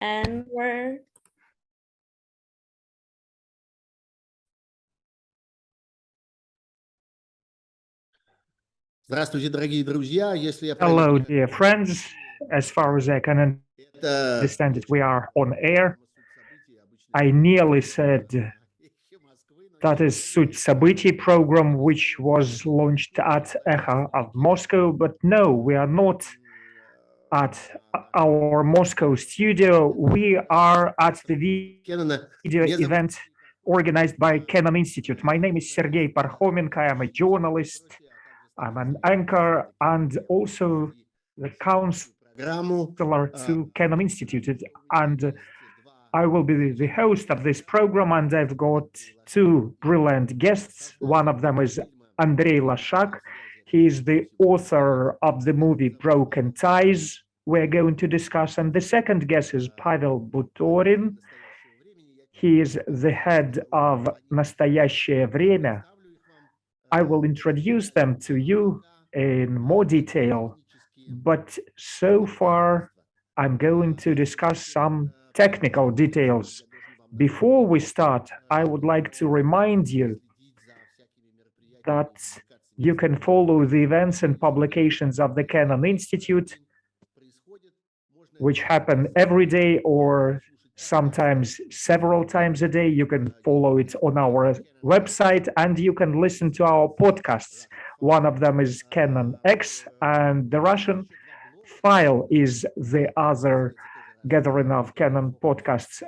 And we're Здравствуйте, дорогие друзья. Если я Hello, dear friends. As far as I can understand it, we are on air. I nearly said that is Суть событий program, which was launched at Echo of Moscow, but no, we are not at our Moscow studio. We are at the video event organized by Canon Institute. My name is Sergei Parkhomenko. I am a journalist. I'm an anchor and also the counselor to Canon Institute. And I will be the host of this program, and I've got two brilliant guests. One of them is Andrey Loshak. He is the author of the movie Broken Ties we're going to discuss. And the second guest is Pavel Butorin. He is the head of Настоящее время. I will introduce them to you in more detail, but so far I'm going to discuss some technical details. Before we start, I would like to remind you that you can follow the events and publications of the Canon Institute, which happen every day or sometimes several times a day. You can follow it on our website, and you can listen to our podcasts. One of them is Canon X, and the Russian file is the other gathering of Canon podcasts.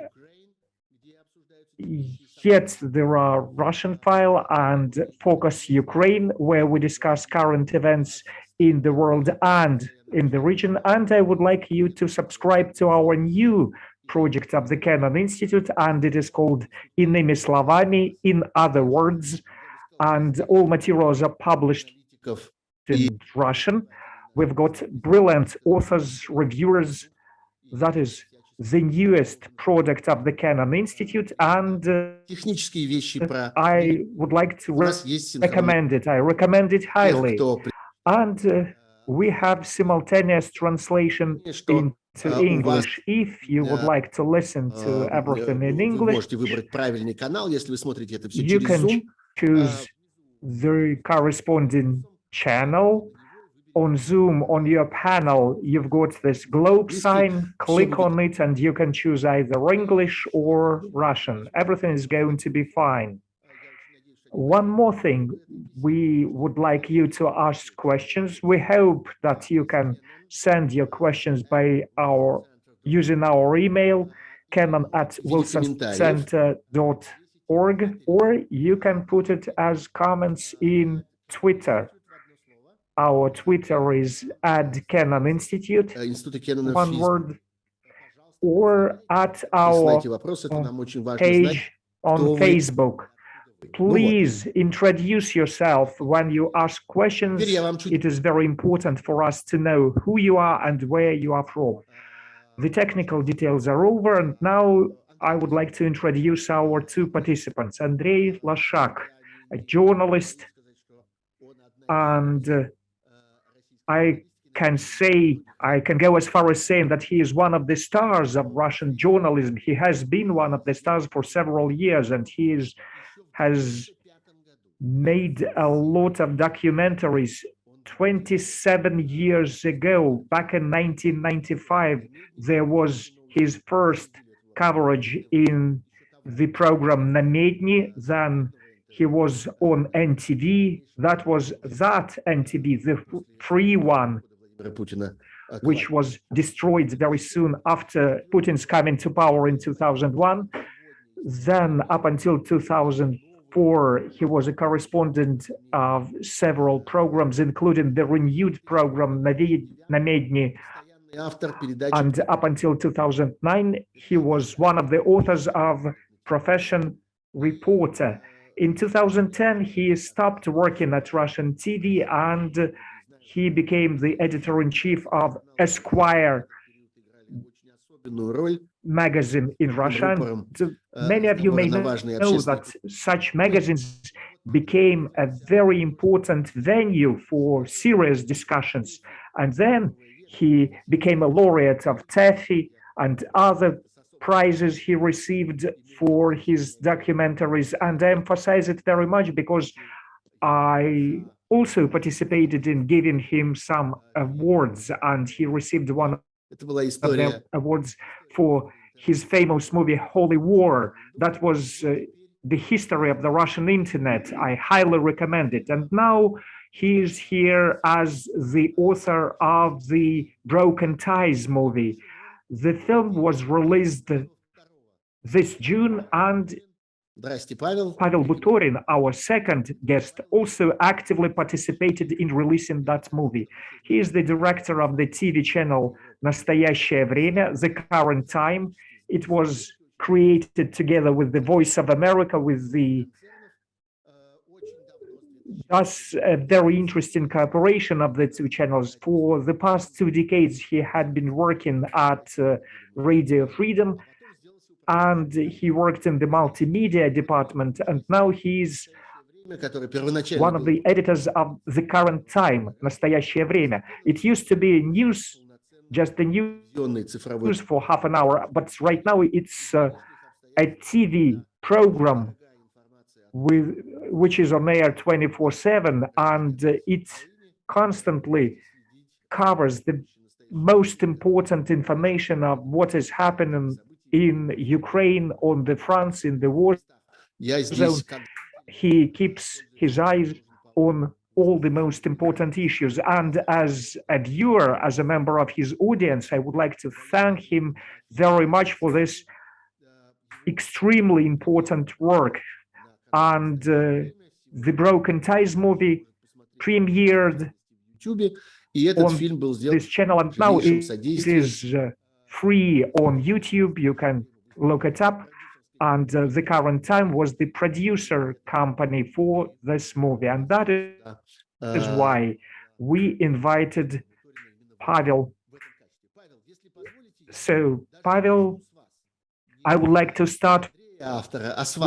Yet there are Russian file and Focus Ukraine, where we discuss current events in the world and in the region. And I would like you to subscribe to our new project of the Canon Institute, and it is called Иными словами, in other words, and all materials are published in Russian. We've got brilliant authors, reviewers. That is the newest product of the Canon Institute, and I would like to recommend it. I recommend it highly. And we have simultaneous translation into English. If you would like to listen to everything in English, you can choose the corresponding channel. On Zoom, on your panel, you've got this globe sign. Click on it and you can choose either English or Russian. Everything is going to be fine. One more thing, we would like you to ask questions. We hope that you can send your questions by using our email, canon@wilsoncenter.org, or you can put it as comments in Twitter. Our Twitter is @Canon Institute, one word, or at our page on Facebook. Please introduce yourself when you ask questions. It is very important for us to know who you are and where you are from. The technical details are over, and now I would like to introduce our two participants. Andrey Loshak, a journalist, and I can go as far as saying that he is one of the stars of Russian journalism. He has been one of the stars for several years, and he has made a lot of documentaries. 27 years ago, back in 1995, there was his first coverage in the program Namedny. Then he was on NTV. That was that NTV, the free one, which was destroyed very soon after Putin's coming to power in 2001. Then up until 2004, he was a correspondent of several programs, including the renewed program Namedny. And up until 2009, he was one of the authors of Profession Reporter. In 2010, he stopped working at Russian TV and he became the editor-in-chief of Esquire magazine in Russia. And many of you may know that such magazines became a very important venue for serious discussions. And then he became a laureate of TEFI and other prizes he received for his documentaries. And I emphasize it very much because I also participated in giving him some awards, and he received one of the awards for his famous movie Holy War. That was the history of the Russian internet. I highly recommend it. And now he is here as the author of the Broken Ties movie. The film was released this June, and Pavel Butorin, our second guest, also actively participated in releasing that movie. He is the director of the TV channel Настоящее время, The Current Time. It was created together with the Voice of America, with the thus a very interesting cooperation of the two channels. For the past 2 decades, he had been working at Radio Freedom, and he worked in the multimedia department, and now he's one of the editors of The Current Time, Настоящее время. It used to be news, just the news for half an hour, but right now it's a TV program which is on air 24/7, and it constantly covers the most important information of what is happening in Ukraine, on the fronts, in the war zone. He keeps his eyes on all the most important issues. And as a viewer, as a member of his audience, I would like to thank him very much for this extremely important work. And the Broken Ties movie premiered on this channel, and now it is free on YouTube. You can look it up. And The Current Time was the producer company for this movie. And that is why we invited Pavel. So, Pavel, I would like to start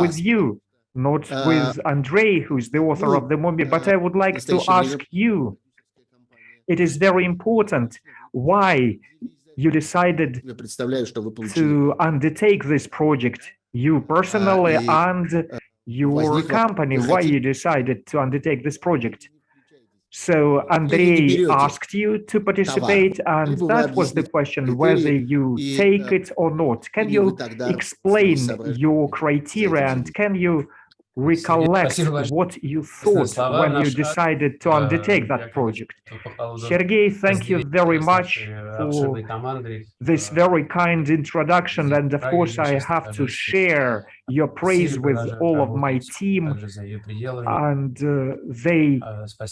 with you, not with Andrey, who's the author of the movie, but I would like to ask you. It is very important why you decided to undertake this project, you personally and your company, why you decided to undertake this project. So Andrey asked you to participate, and that was the question, whether you take it or not. Can you explain your criteria, and can you recollect what you thought when you decided to undertake that project? Sergey, thank you very much for this very kind introduction, and of course I have to share your praise with all of my team, and they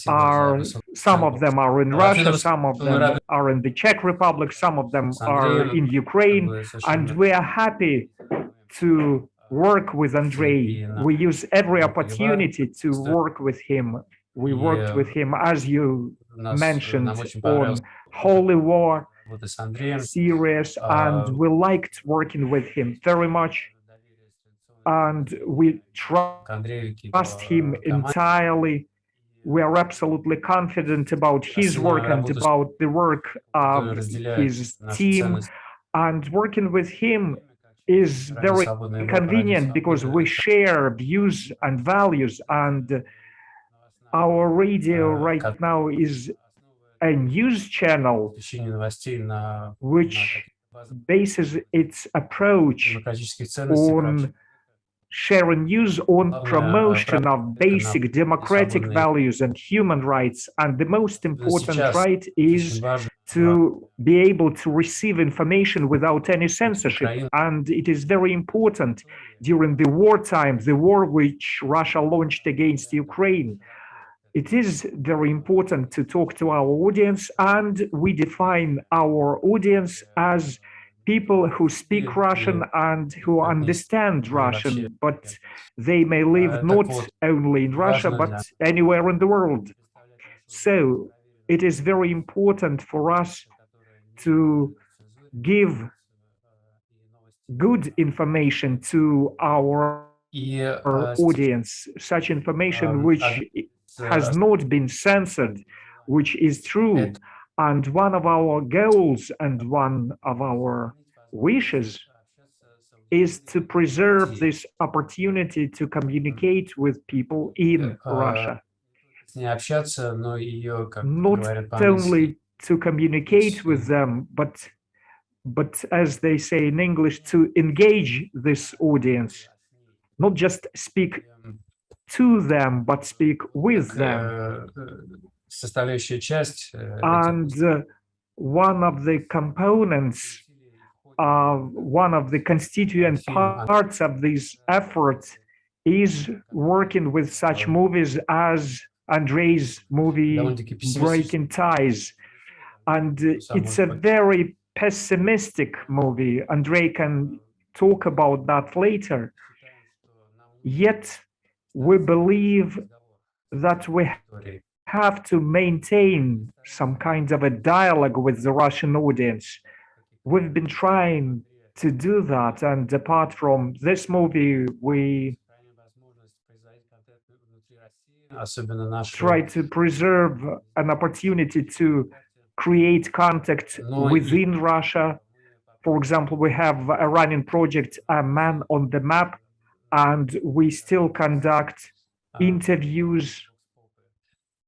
are, some of them are in Russia, some of them are in the Czech Republic, some of them are in Ukraine, and we are happy to work with Andrey. We use every opportunity to work with him. We worked with him, as you mentioned, on Holy War series, and we liked working with him very much. And we trust him entirely. We are absolutely confident about his work and about the work of his team. And working with him is very convenient because we share views and values, and our radio right now is a news channel which bases its approach on sharing news, on promotion of basic democratic values and human rights. And the most important right is to be able to receive information without any censorship. And it is very important during the wartime, the war which Russia launched against Ukraine. It is very important to talk to our audience, and we define our audience as people who speak Russian and who understand Russian, but they may live not only in Russia, but anywhere in the world. So it is very important for us to give good information to our audience, such information which has not been censored, which is true. And one of our goals and one of our wishes is to preserve this opportunity to communicate with people in Russia. Not only to communicate with them, but as they say in English, to engage this audience, not just speak to them, but speak with them. And one of the components, one of the constituent parts of this effort is working with such movies as Andrey's movie Breaking Ties. And it's a very pessimistic movie. Andrey can talk about that later. Yet we believe that we have to maintain some kind of a dialogue with the Russian audience. We've been trying to do that, and apart from this movie, we try to preserve an opportunity to create contact within Russia. For example, we have a running project, A Man on the Map, and we still conduct interviews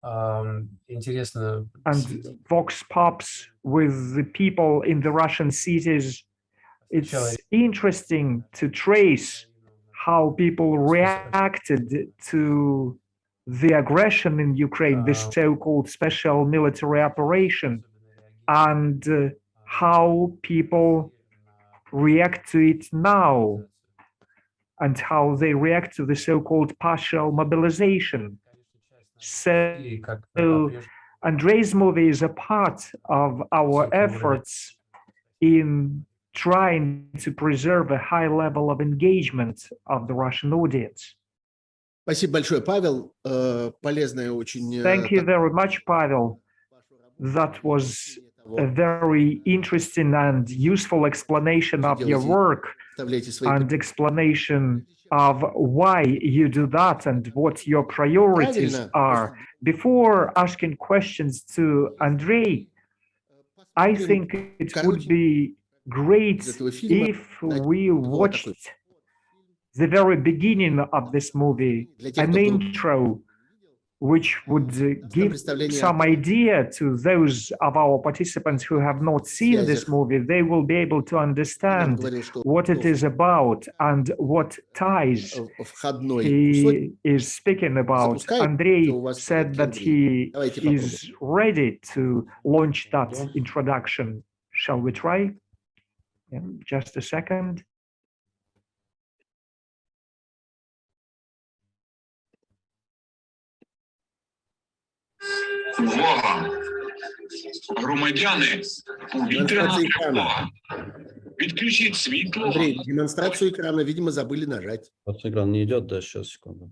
and vox pops with the people in the Russian cities. It's interesting to trace how people reacted to the aggression in Ukraine, this so-called special military operation, and how people react to it now, and how they react to the so-called partial mobilization. So Andrey's movie is a part of our efforts in trying to preserve a high level of engagement of the Russian audience. Спасибо большое, Павел. Полезная очень. Thank you very much, Pavel. That was a very interesting and useful explanation of your work and explanation of why you do that and what your priorities are. Before asking questions to Andrey, I think it would be great if we watched the very beginning of this movie, an intro, which would give some idea to those of our participants who have not seen this movie. They will be able to understand what it is about and what ties he is speaking about. Andrey said that he is ready to launch that introduction. Shall we try? Yeah, just a second. Увага! Громадяни, повітряна тривога. Відключіть світло. Андрей, демонстрацию экрана, видимо, забыли нажать. Вот экран не идет, да, сейчас, секунду.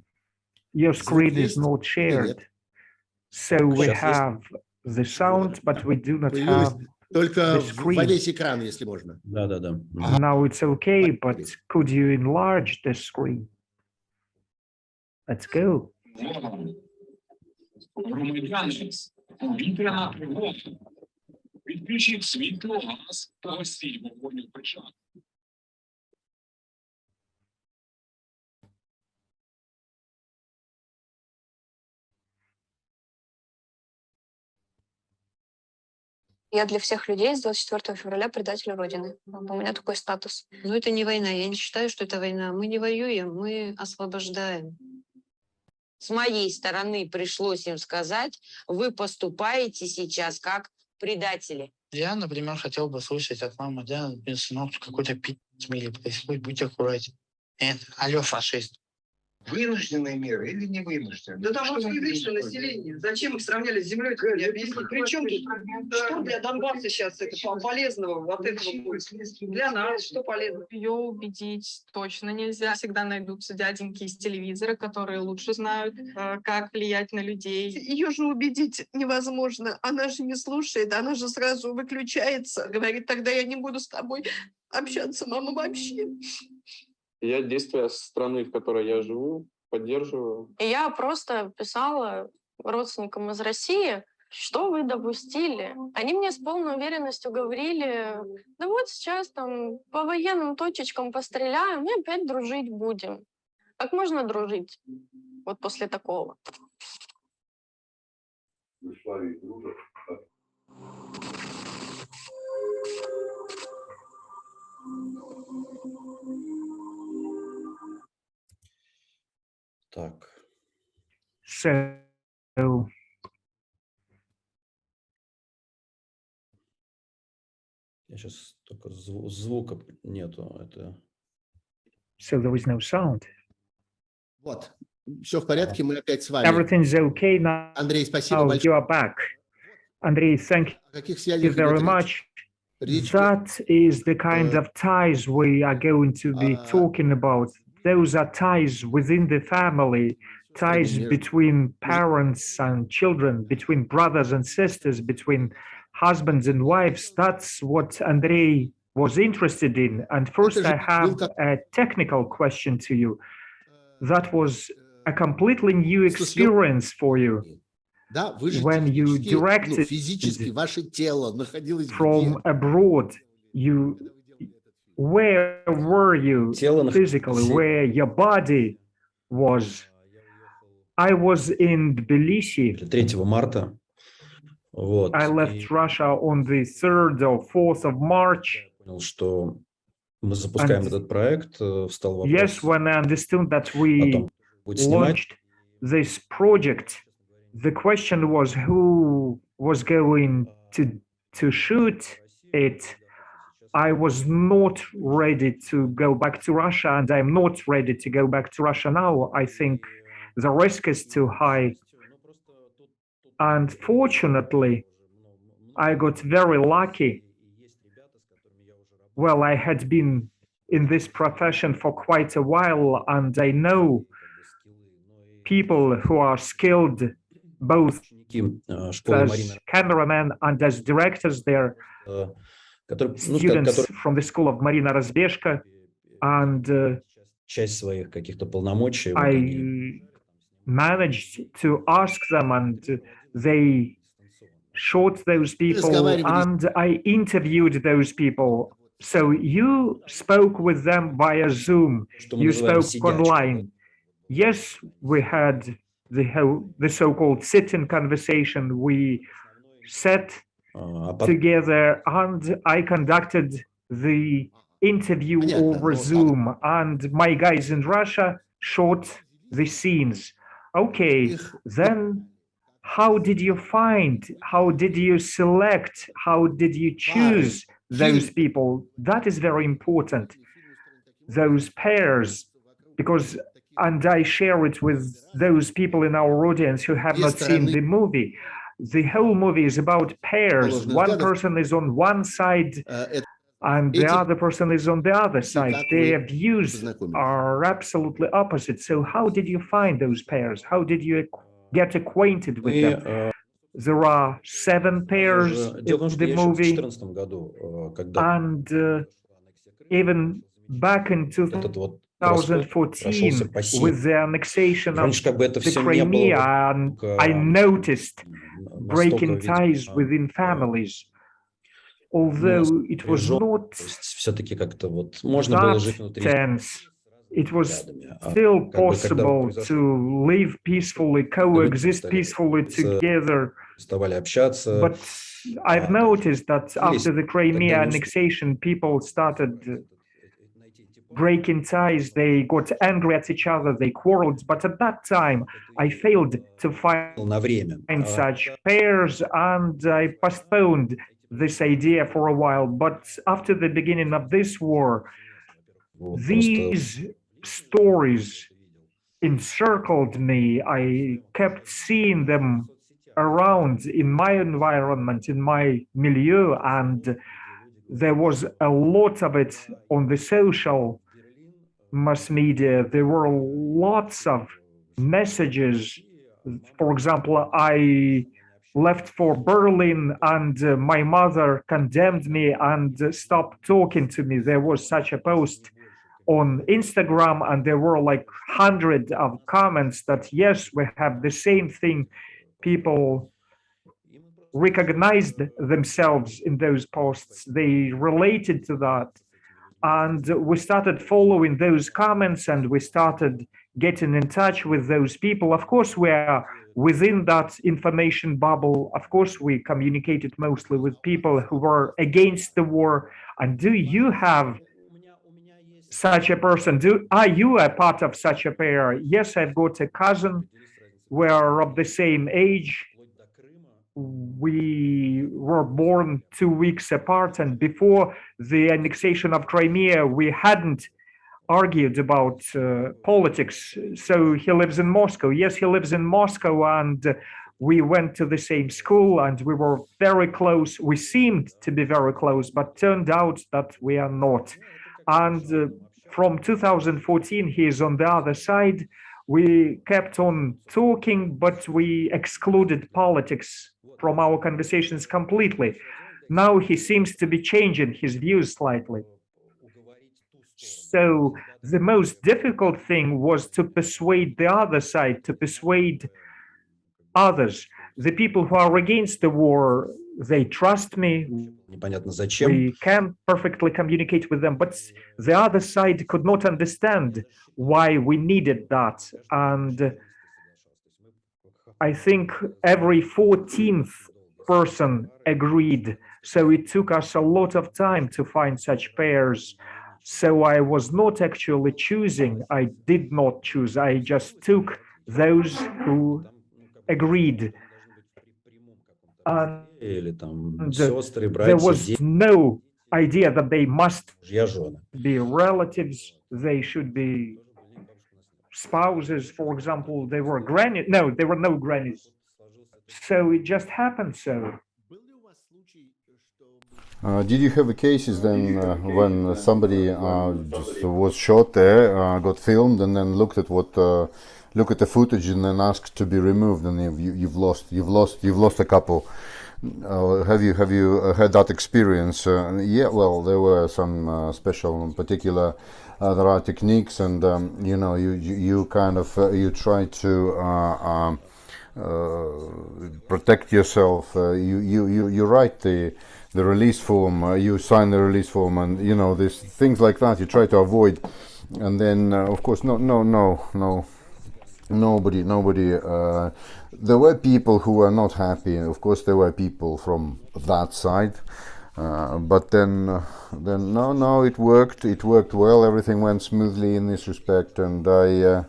Your screen is not shared. So we have the sound, but we do not have Только the screen. во весь экран, если можно. Да. Now it's okay, but could you enlarge the screen? Let's go. Увага! Громадяни, повітряна тривога. Відключіть світло, газ, погасіть вогонь у печах. Я для всех людей с 24 февраля предатель Родины. У меня такой статус. Но это не война. Я не считаю, что это война. Мы не воюем, мы освобождаем. С моей стороны пришлось им сказать, вы поступаете сейчас как предатели. Я, например, хотел бы слышать от мамы, да, сынок, какой-то в мире происходит, будь аккуратен. Алло, фашист. Вынужденные меры или не вынужденные? Да там вообще выше население. Зачем их сравняли с землей? Причем что для Донбасса сейчас это полезного от этого будет? Для нас что полезно? Ее убедить точно нельзя. Всегда найдутся дяденьки из телевизора, которые лучше знают, как влиять на людей. Ее же убедить невозможно. Она же не слушает, она же сразу выключается. Говорит, тогда я не буду с тобой общаться, мама, вообще. Я действия страны, в которой я живу, поддерживаю. И я просто писала родственникам из России, Что вы допустили? Они мне с полной уверенностью говорили, да вот сейчас там по военным точечкам постреляем и опять дружить будем. Как можно дружить вот после такого? Так, So я сейчас только звука нету. Это there is no sound. Вот. Все в порядке, мы опять с вами. Everything's okay now. Андрей, спасибо You большое. are back. Andrey, thank О каких you связях very идет much. речь? Речь That is the kind of ties we are going to be talking about. Those are ties within the family, ties between parents and children, between brothers and sisters, between husbands and wives. That's what Andrei was interested in. And first, I have a technical question to you. That was a completely new experience for you. Да, вы же When you directed физически ваше тело находилось from abroad, where were you physically, where your body was? I was in Tbilisi. 3 марта. Вот. I left Russia on the 3rd or 4th of March. Понял, что мы запускаем этот проект, встал вопрос. Yes, when I understood that we launched this project, the question was who was going to shoot it. I was not ready to go back to Russia, and I'm not ready to go back to Russia now. I think the risk is too high. Unfortunately, I got very lucky. Well, I had been in this profession for quite a while, and I know people who are skilled both as cameramen and as directors. They're students from the school of Marina Razbeshka, and часть своих каких-то полномочий. I managed to ask them, and they shot those people, and I interviewed those people. So you spoke with them via Zoom. You spoke online. Yes, we had the so-called sit-in conversation. We sat together, and I conducted the interview over Zoom, and my guys in Russia shot the scenes. Okay, then how did you find, how did you select, how did you choose those people? That is very important, those pairs, because, and I share it with those people in our audience who have not seen the movie. The whole movie is about pairs. One person is on one side and the other person is on the other side. Their views are absolutely opposite. So how did you find those pairs? How did you get acquainted with them? There are 7 pairs in the movie, and even back in 2014, with the annexation of the Crimea, and I noticed breaking ties within families. Although it was not that tense, it was still possible to live peacefully, coexist peacefully together. But I've noticed that after the Crimea annexation, people started breaking ties, they got angry at each other, they quarreled. But at that time, I failed to find such pairs, and I postponed this idea for a while. But after the beginning of this war, these stories encircled me. I kept seeing them around in my environment, in my milieu, and there was a lot of it on the social mass media. There were lots of messages. For example, I left for Berlin and my mother condemned me and stopped talking to me. There was such a post on Instagram, and there were like hundreds of comments that yes, we have the same thing. People recognized themselves in those posts. They related to that. And we started following those comments and we started getting in touch with those people. Of course, we are within that information bubble. Of course, we communicated mostly with people who were against the war. And do you have such a person? Are you a part of such a pair? Yes, I've got a cousin. We're of the same age. We were born 2 weeks apart, and before the annexation of Crimea, we hadn't argued about politics. So he lives in Moscow. Yes, he lives in Moscow, and we went to the same school, and we were very close. We seemed to be very close, but turned out that we are not. And from 2014, he is on the other side. We kept on talking, but we excluded politics from our conversations completely. Now he seems to be changing his views slightly. So the most difficult thing was to persuade the other side, to persuade others. The people who are against the war, they trust me. We can perfectly communicate with them, but the other side could not understand why we needed that. And I think every 14th person agreed. So it took us a lot of time to find such pairs. So I was not actually choosing. I did not choose. I just took those who agreed. And there was no idea that they must be relatives. They should be spouses, for example. They were grannies. No, there were no grannies. So it just happened so. Did you have cases then when somebody just was shot there, got filmed, and then looked at the footage and then asked to be removed, and you've lost a couple? Have you had that experience? Yeah, well, there were some special, particular. There are techniques, and you know, you kind of you try to protect yourself. You write the release form. You sign the release form, and you know, there's things like that you try to avoid. And then, of course, nobody. There were people who were not happy. Of course, there were people from that side. But then no, it worked. It worked well. Everything went smoothly in this respect. And I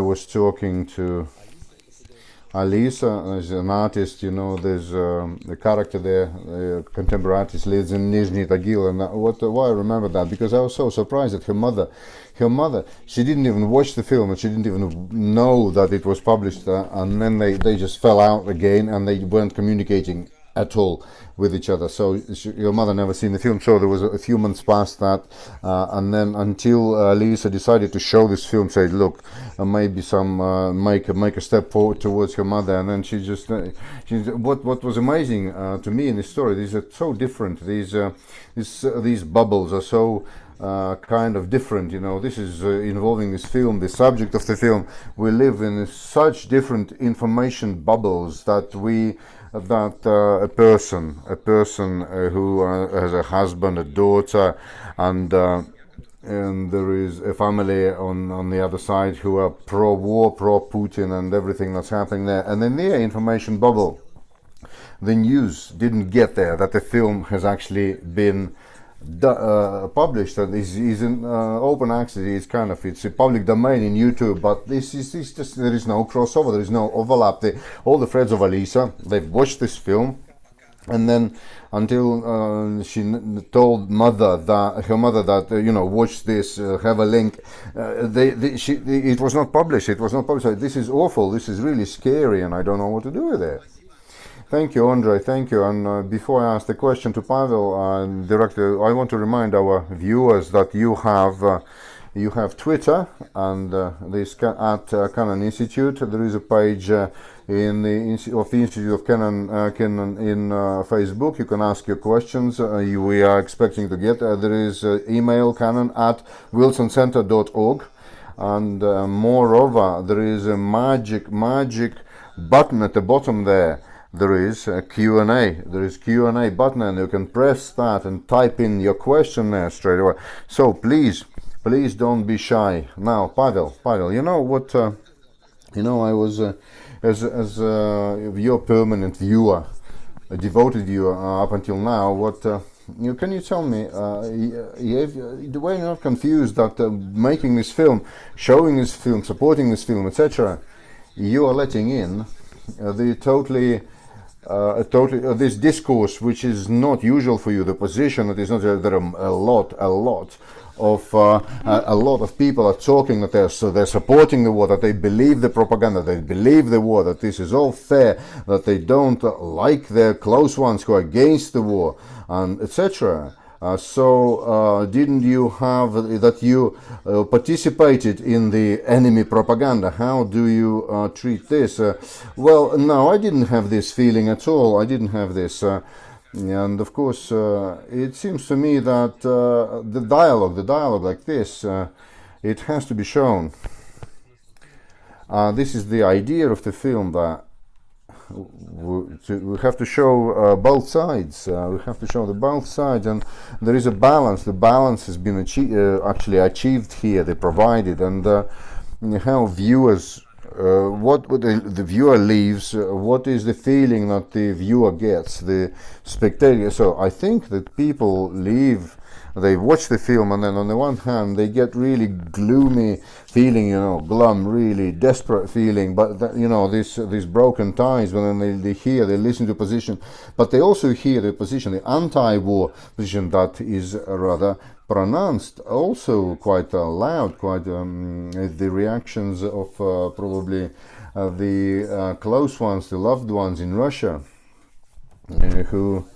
was talking to Alisa as an artist. You know, there's a character there, contemporary artist, lives in Nizhny Tagil. And why I remember that, because I was so surprised that her mother, she didn't even watch the film, and she didn't even know that it was published. And then they just fell out again, and they weren't communicating at all with each other. So your mother never seen the film, so there was a few months past that, and then until Lisa decided to show this film, said, look, maybe some make a step forward towards her mother. And then she what was amazing to me in this story, these are so different. These bubbles are so kind of different, you know. This is involving this film, the subject of the film. We live in such different information bubbles that a person who has a husband, a daughter, and there is a family on the other side who are pro-war, pro-Putin, and everything that's happening there. And in their information bubble, the news didn't get there that the film has actually been published and is in open access. It's a public domain in YouTube, but this is just, there is no crossover, there is no overlap. All the friends of Alisa, they've watched this film, and then until she told her mother that you know, watch this, have a link, it was not published. So this is awful. This is really scary, and I don't know what to do with it. Thank you, Andrey. Thank you. And before I ask the question to Pavel, director, I want to remind our viewers that you have Twitter and this at Canon Institute. There is a page of the Institute of Canon in Facebook. You can ask your questions. We are expecting to get. There is email canon@wilsoncenter.org, and moreover, there is a magic button at the bottom there there is a Q&A. There is Q&A button, and you can press that and type in your question there straight away. So please don't be shy. Now, Pavel, you know what? I was as your permanent viewer, a devoted viewer up until now. What can you tell me? Were you not confused that making this film, showing this film, supporting this film, etc., you are letting in this discourse, which is not usual for you, the position that is not there are a lot of people are talking that they're supporting the war, that they believe the propaganda, they believe the war, that this is all fair, that they don't like their close ones who are against the war, and etc. So didn't you have that you participated in the enemy propaganda? How do you treat this? Well, no, I didn't have this feeling at all. I didn't have this. And of course, it seems to me that the dialogue like this, it has to be shown. This is the idea of the film, that we have to show both sides. We have to show the both sides, and there is a balance. The balance has been actually achieved here. They provided, and how viewers, what the viewer leaves, what is the feeling that the viewer gets, the spectator. So I think that people leave. They watch the film, and then on the one hand they get really gloomy feeling, glum, really desperate feeling, but these broken ties. When they listen to position, but they also hear the position, the anti-war position, that is rather pronounced, also quite loud, quite the reactions of probably the close ones, the loved ones in Russia, who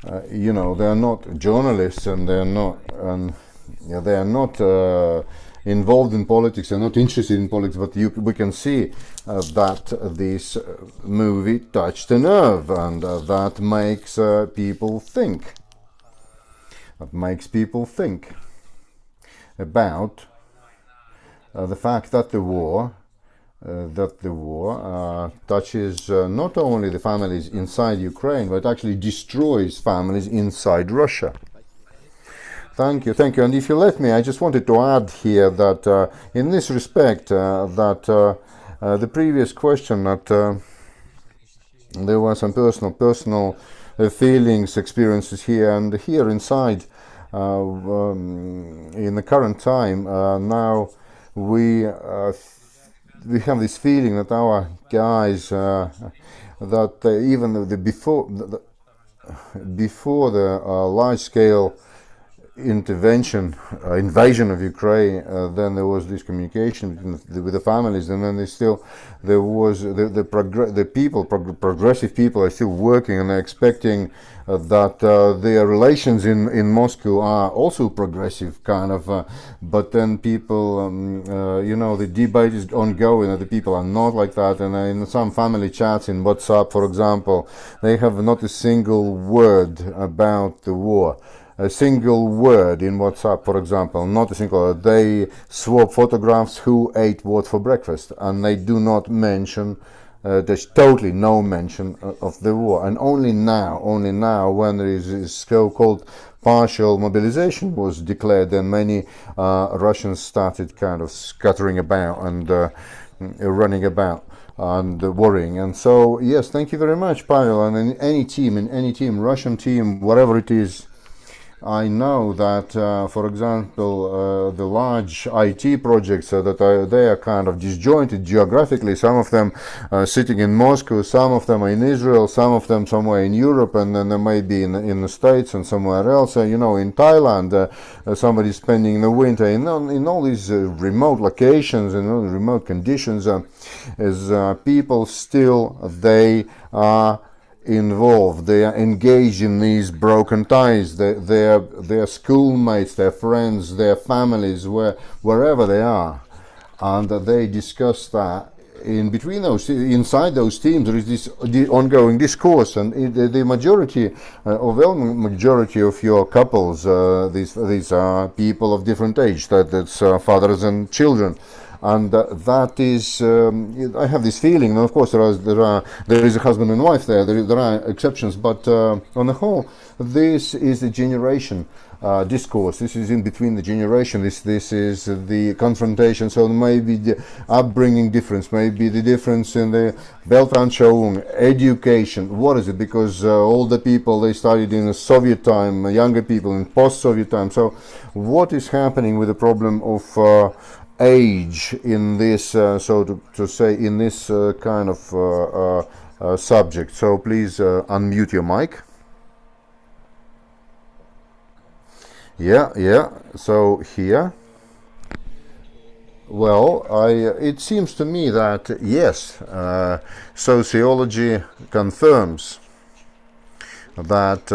they are not journalists, and they are not involved in politics. They're not interested in politics, but we can see that this movie touched a nerve, and that makes people think. That makes people think about the fact that the war touches not only the families inside Ukraine, but actually destroys families inside Russia. Thank you. And if you let me, I just wanted to add here that in this respect, that the previous question, that there were some personal feelings, experiences here, and here inside, in the current time, now we have this feeling that our guys, that even before the large-scale invasion of Ukraine, then there was this communication with the families, and then there was the progressive people are still working, and they're expecting that their relations in Moscow are also progressive, kind of, but then people, the debate is ongoing, and the people are not like that. And in some family chats in WhatsApp, for example, they have not a single word about the war. A single word in WhatsApp, for example, not a single word. They swap photographs who ate what for breakfast, and they do not mention, there's totally no mention of the war. And only now, when there is this so-called partial mobilization was declared, then many Russians started kind of scattering about and running about and worrying. And so, yes, thank you very much, Pavel. And in any team, Russian team, whatever it is, I know that, for example, the large IT projects they are kind of disjointed geographically. Some of them sitting in Moscow, some of them are in Israel, some of them somewhere in Europe, and then there may be in the States and somewhere else. In Thailand, somebody spending the winter in all these remote locations and remote conditions. As people still, they are involved, they are engaged in these broken ties, their schoolmates, their friends, their families, wherever they are, and they discuss that. Inside those teams, there is this ongoing discourse, and the overwhelming majority of your couples, these are people of different age, that's fathers and children, and that is I have this feeling. And of course, there is a husband and wife there. There are exceptions, but on the whole, this is the generation discourse. This is in between the generation. This is the confrontation. So maybe the upbringing difference, maybe the difference in the Weltanschauung, education. What is it? Because older people, they studied in the Soviet time, younger people in post-Soviet time. So what is happening with the problem of age in this, so to say, in this kind of subject? So please unmute your mic. Yeah. So here, well, it seems to me that yes, sociology confirms that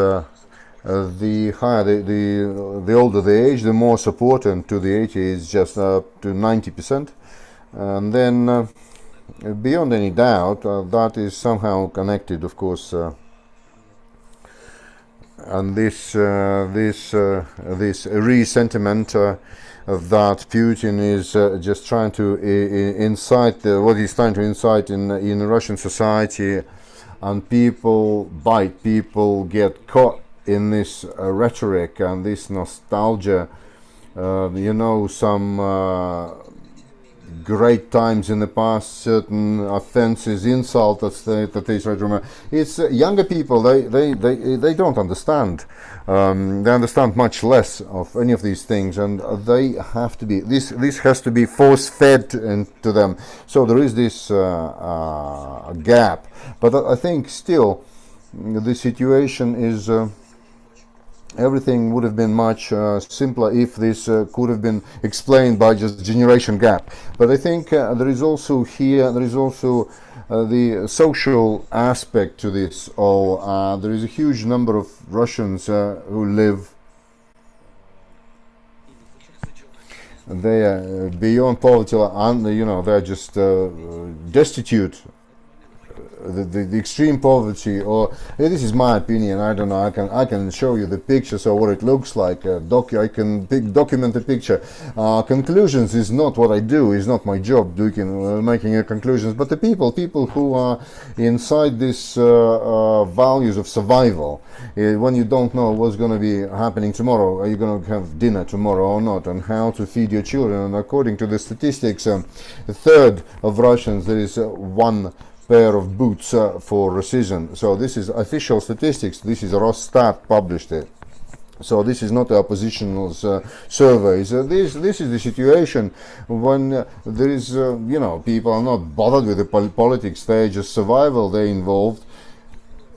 the higher the older the age, the more support, and to the 80 is just up to 90%, and then beyond any doubt, that is somehow connected, of course. And this resentiment that Putin is just trying to incite, what he's trying to incite in Russian society, and people bite, people get caught in this rhetoric and this nostalgia. Some great times in the past, certain offenses, insults that they try to remember. It's younger people. They don't understand. They understand much less of any of these things, and they have to be. This has to be force-fed into them. So there is this gap. But I think still the situation is. Everything would have been much simpler if this could have been explained by just generation gap. But I think there is also the social aspect to this all. There is a huge number of Russians who live. They are beyond poverty, and they're just destitute. The extreme poverty, or this is my opinion. I don't know. I can show you the picture, so what it looks like. I can document the picture. Conclusions is not what I do. Is not my job making conclusions. But the people who are inside this values of survival. When you don't know what's going to be happening tomorrow, are you going to have dinner tomorrow or not, and how to feed your children? And according to the statistics, a third of Russians, there is one pair of boots for a season. So this is official statistics. This is Rosstat published it. So this is not the oppositional surveys. This is the situation when there is, people are not bothered with the politics. They just survival. They're involved.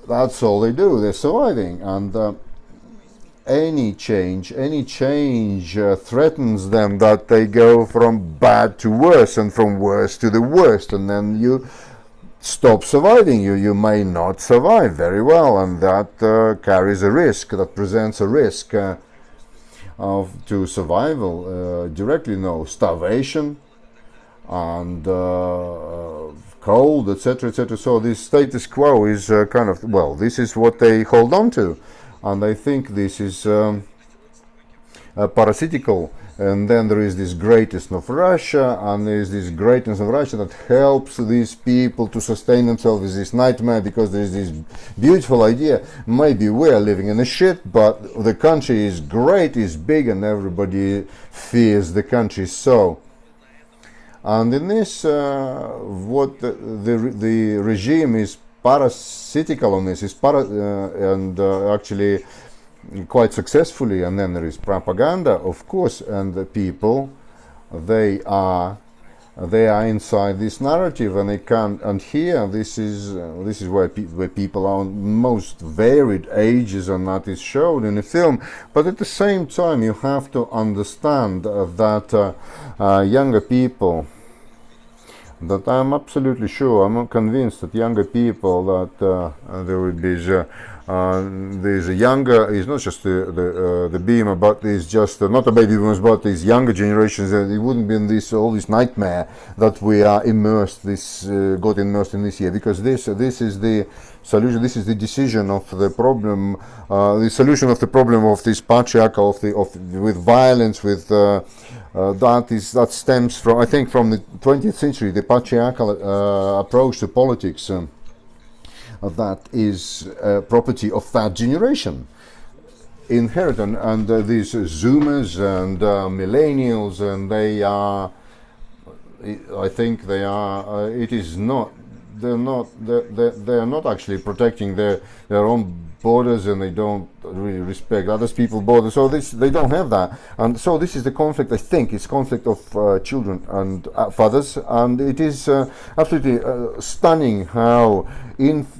That's all they do. They're surviving, and any change threatens them, that they go from bad to worse, and from worse to the worst, and then you stop surviving. You may not survive very well, and that carries a risk, that presents a risk to survival. Directly, starvation and cold, etc. So this status quo is this is what they hold on to, and I think this is parasitical. And then there is this greatness of Russia, and there is this greatness of Russia that helps these people to sustain themselves with this nightmare, because there is this beautiful idea. Maybe we are living in a shit, but the country is great, is big, and everybody fears the country. So, and in this, what the regime is parasitical on this, is actually quite successfully. And then there is propaganda, of course, and the people, they are inside this narrative, and they can't. And here, this is where people are on most varied ages, and that is shown in the film. But at the same time, you have to understand that younger people. That I'm absolutely sure, I'm convinced that younger people, that there would be there's a younger, it's not just the beamer, but it's just not the baby boomers, but these younger generations. It wouldn't be in all this nightmare that we are got immersed in this year, because this is the solution. This is the decision of the problem, the solution of the problem of this patriarchal, with violence, with that stems from, I think, from the 20th century, the patriarchal approach to politics. That is property of that generation. Inherit, and these Zoomers and millennials, and they are, I think they are. It is not. They're not actually protecting their own borders, and they don't really respect others people's borders. So they don't have that, and so this is the conflict. I think it's conflict of children and fathers, and it is absolutely stunning how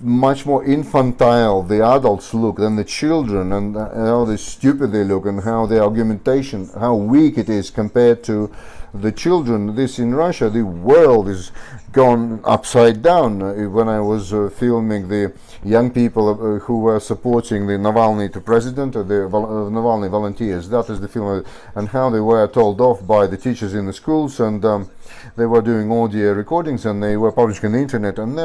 much more infantile the adults look than the children, and how stupid they look, and how their argumentation, how weak it is compared to the children. This in Russia, the world is gone upside down. When I was filming the young people who were supporting the Navalny to president, the Navalny volunteers, that is the film, and how they were told off by the teachers in the schools, and they were doing audio recordings, and they were published on the internet, and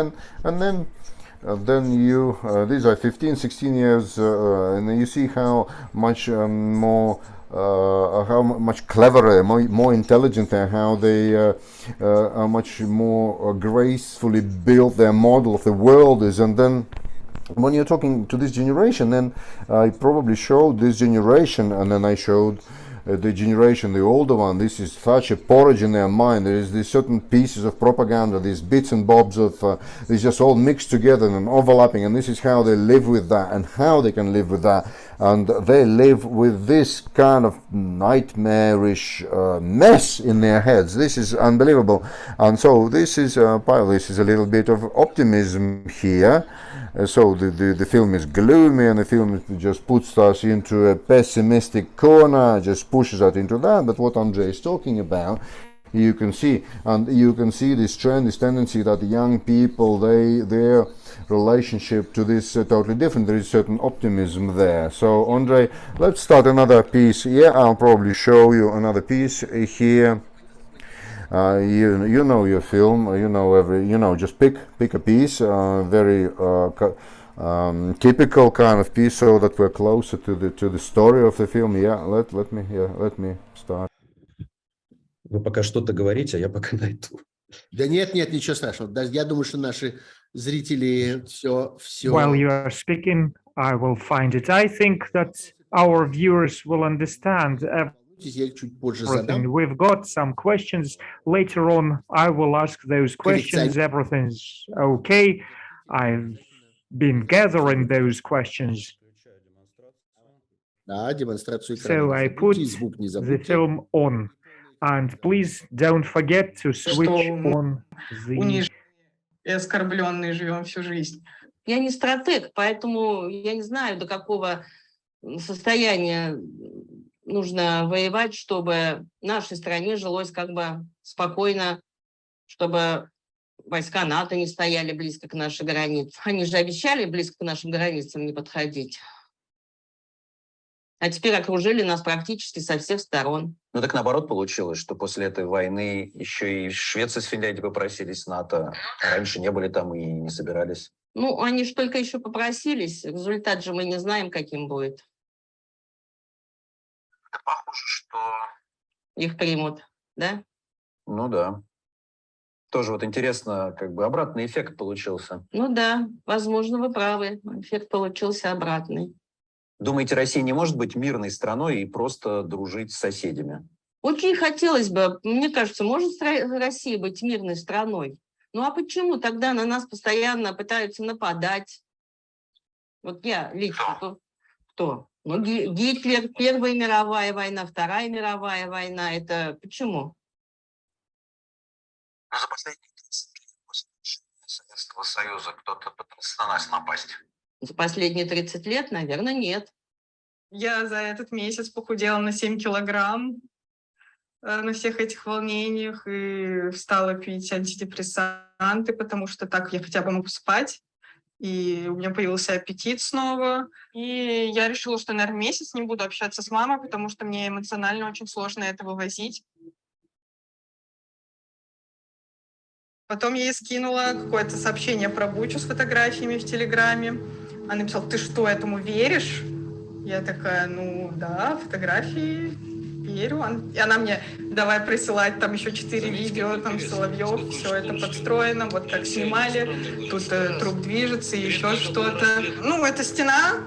then you these are 15, 16 years, and you see how much more how much cleverer, more intelligent, and how they are much more gracefully built their model of the world is. And then when you're talking to this generation, then I probably showed this generation, and then I showed the generation, the older one. This is such a porridge in their mind. There is these certain pieces of propaganda, these bits and bobs of, it's just all mixed together and overlapping, and this is how they live with that, and how they can live with that. And they live with this kind of nightmarish mess in their heads. This is unbelievable. And so this is a little bit of optimism here. So the film is gloomy, and the film just puts us into a pessimistic corner, just pushes us into that. But what Andrey is talking about, you can see, and you can see this trend, this tendency that the young people, their relationship to this totally different. There is certain optimism there. So Andrey, let's start another piece. Yeah, I'll probably show you another piece here. You know your film, just pick a piece, very typical kind of piece, so that we're closer to the story of the film. Yeah, let me start. Вы пока что-то говорите, а я пока найду. Да нет, ничего страшного. Даже я думаю, что наши зрители все. While you are speaking, I will find it. I think that our viewers will understand Я их чуть позже задам. everything. We've got some questions. Later on, I will ask those questions. Everything's okay. I've been gathering those questions. Да, демонстрацию экрана. So I put the film on. And please don't forget to switch on the... И оскорбленные живем всю жизнь. Я не стратег, поэтому я не знаю, до какого состояния нужно воевать, чтобы нашей стране жилось как бы спокойно, чтобы войска НАТО не стояли близко к нашей границе. Они же обещали близко к нашим границам не подходить. А теперь окружили нас практически со всех сторон. Ну так наоборот получилось, что после этой войны еще и Швеция с Финляндией попросились в НАТО. Раньше не были там и не собирались. Ну, они же только еще попросились. Результат же мы не знаем, каким будет. Это похоже, что... Их примут, да? Ну да. Тоже вот интересно, как бы обратный эффект получился. Ну да, возможно, вы правы. Эффект получился обратный. Думаете, Россия не может быть мирной страной и просто дружить с соседями? Очень хотелось бы, мне кажется, может Россия быть мирной страной. Ну а почему тогда на нас постоянно пытаются нападать? Вот я лично, кто? Ну, Гитлер, Первая мировая война, Вторая мировая война, это почему? За последние 30 лет после Советского Союза кто-то пытался на нас напасть. За последние 30 лет, наверное, нет. Я за этот месяц похудела на 7 килограмм на всех этих волнениях и стала пить антидепрессанты, потому что так я хотя бы могу спать. И у меня появился аппетит снова. И я решила, что, наверное, месяц не буду общаться с мамой, потому что мне эмоционально очень сложно это вывозить. Потом я ей скинула какое-то сообщение про Бучу с фотографиями в Телеграме. Она написала: ты что, этому веришь? Я такая: ну да, фотографии верю. И она мне, давай присылать там еще 4 видео, там Соловьев, все это подстроено, вот как снимали, тут труп движется, еще что-то. Ну, это стена.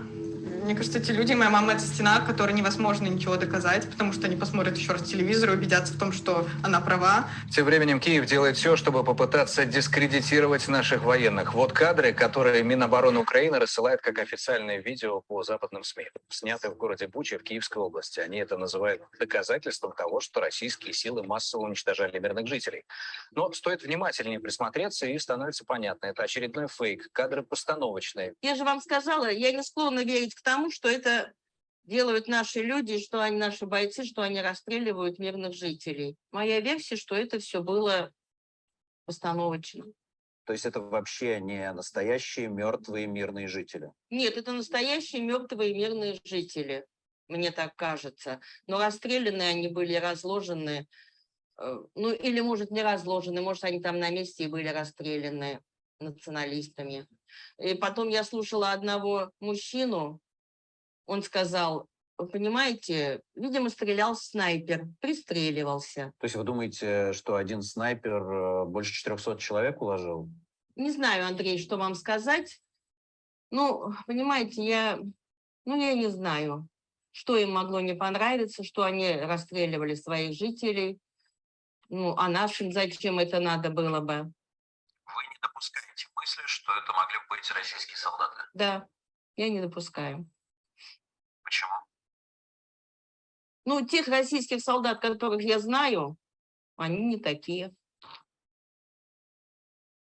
Мне кажется, эти люди, моя мама, это стена, которой невозможно ничего доказать, потому что они посмотрят еще раз телевизор и убедятся в том, что она права. Тем временем Киев делает все, чтобы попытаться дискредитировать наших военных. Вот кадры, которые Минобороны Украины рассылает как официальное видео по западным СМИ. Сняты в городе Буча в Киевской области. Они это называют доказательством того, что российские силы массово уничтожали мирных жителей. Но стоит внимательнее присмотреться, и становится понятно. Это очередной фейк. Кадры постановочные. Я же вам сказала, я не склонна верить к тому, что это делают наши люди, что они наши бойцы, что они расстреливают мирных жителей. Моя версия, что это все было постановочно. То есть это вообще не настоящие мертвые мирные жители? Нет, это настоящие мертвые мирные жители, мне так кажется. Но расстреляны они были, разложены, ну или, может, не разложены, может, они там на месте и были расстреляны националистами. И потом я слушала одного мужчину, он сказал, вы понимаете, видимо, стрелял снайпер, пристреливался. То есть вы думаете, что один снайпер больше 400 человек уложил? Не знаю, Андрей, что вам сказать. Ну, понимаете, я не знаю, что им могло не понравиться, что они расстреливали своих жителей. Ну, а нашим зачем это надо было бы? Вы не допускаете мысли, что это могли быть российские солдаты? Да, я не допускаю. Почему? Ну, тех российских солдат, которых я знаю, они не такие.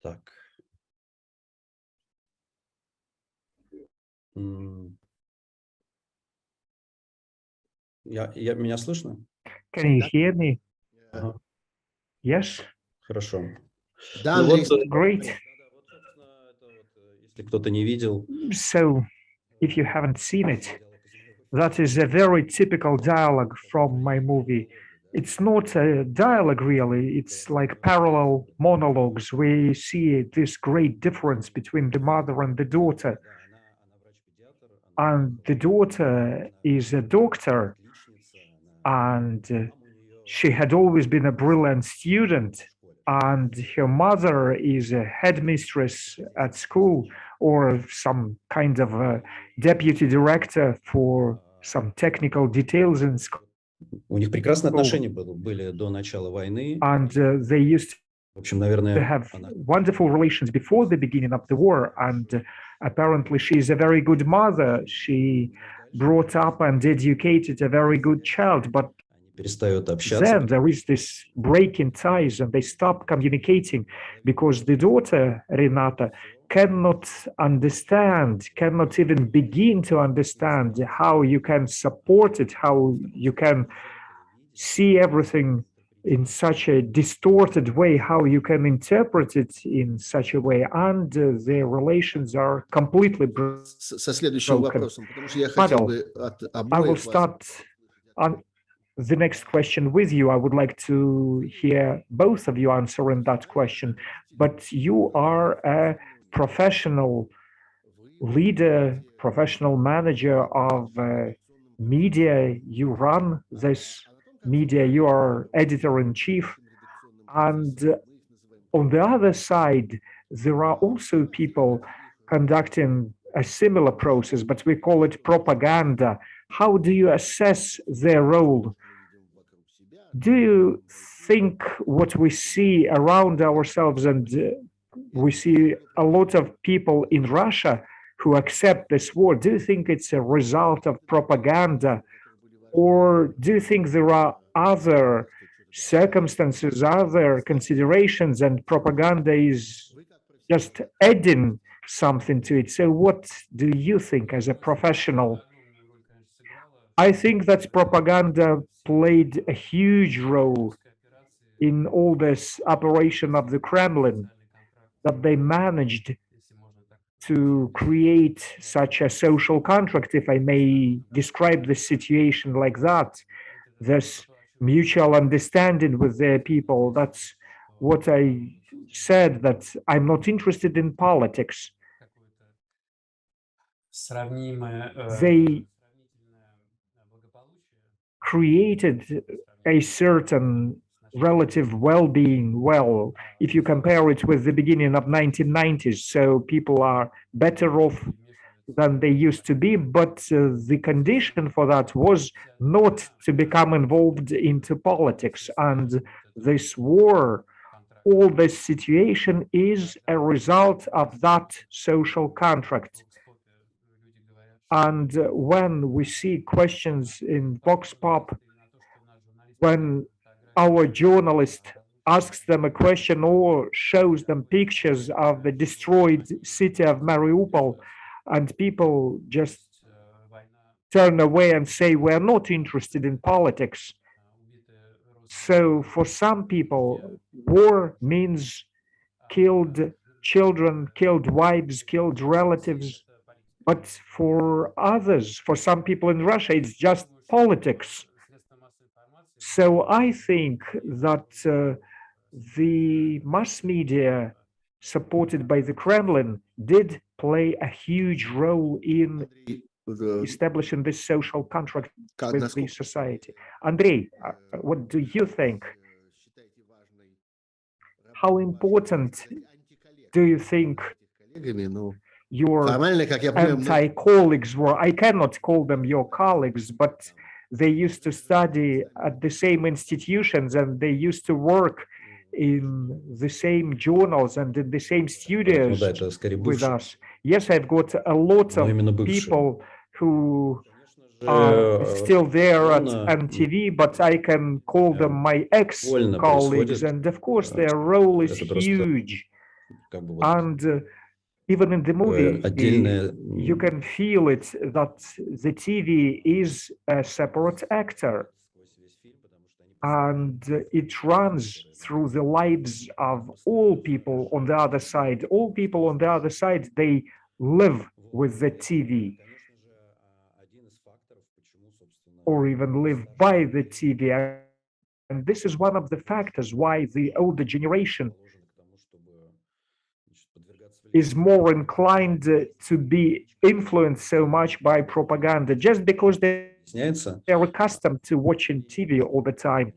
Так. Меня слышно? Can you hear me? Ага, Yes? хорошо. Да, Ну Андрей, вот, Great. если кто-то не видел, So, if you haven't seen it, that is a very typical dialogue from my movie. It's not a dialogue really, it's like parallel monologues. We see this great difference between the mother and the daughter. And the daughter is a doctor, and she had always been a brilliant student. And her mother is a headmistress at school or some kind of a deputy director for some technical details in school. у них прекрасные отношения были до начала войны. And they used В общем, to наверное, have она wonderful relations before the beginning of the war. And apparently she is a very good mother. She brought up and educated a very good child. But перестает общаться. then there is this break in ties and they stop communicating because the daughter, Renata, cannot understand, cannot even begin to understand how you can support it, how you can see everything in such a distorted way, how you can interpret it in such a way, and their relations are completely со следующим broken. вопросом, потому что я хотел Pavel, бы от I will обоих вас... start on the next question with you. I would like to hear both of you answering that question, but you are a professional leader, professional manager of media. You run this media, you are editor-in-chief. And on the other side, there are also people conducting a similar process, but we call it propaganda. How do you assess their role? Do you think what we see around ourselves, and we see a lot of people in Russia who accept this war, do you think it's a result of propaganda? Or do you think there are other circumstances, other considerations, and propaganda is just adding something to it? So what do you think as a professional? I think that propaganda played a huge role in all this operation of the Kremlin, that they managed to create such a social contract, if I may describe the situation like that, this mutual understanding with their people. That's what I said, that I'm not interested in politics. They created a certain relative well-being. Well, if you compare it with the beginning of 1990s, so people are better off than they used to be, but the condition for that was not to become involved into politics. And this war, all this situation is a result of that social contract. And when we see questions in Vox Pop, when our journalist asks them a question or shows them pictures of the destroyed city of Mariupol, and people just turn away and say, we're not interested in politics. So for some people, war means killed children, killed wives, killed relatives. But for others, for some people in Russia, it's just politics. So I think that the mass media supported by the Kremlin did play a huge role in establishing this social contract with the society. Andrey, what do you think? How important do you think your anti-colleagues were? I cannot call them your colleagues, but they used to study at the same institutions and they used to work in the same journals and in the same studios with us. Yes, I've got a lot of people who are still there at MTV, but I can call them my ex-colleagues. And of course, their role is huge. And even in the movie, you can feel it that the TV is a separate actor. And it runs through the lives of all people on the other side. All people on the other side, they live with the TV or even live by the TV. And this is one of the factors why the older generation is more inclined to be influenced so much by propaganda, just because they're accustomed to watching TV all the time.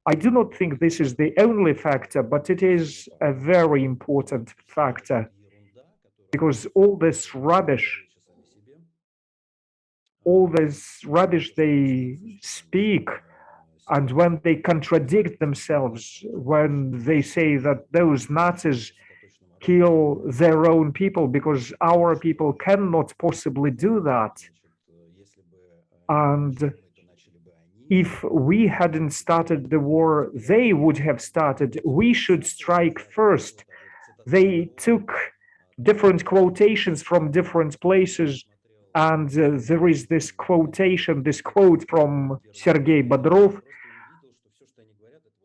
I do not think this is the only factor, but it is a very important factor, because all this rubbish they speak, and when they contradict themselves, when they say that those Nazis kill their own people because our people cannot possibly do that. And if we hadn't started the war, they would have started. We should strike first. They took different quotations from different places. And there is this quotation, this quote from Sergei Bodrov.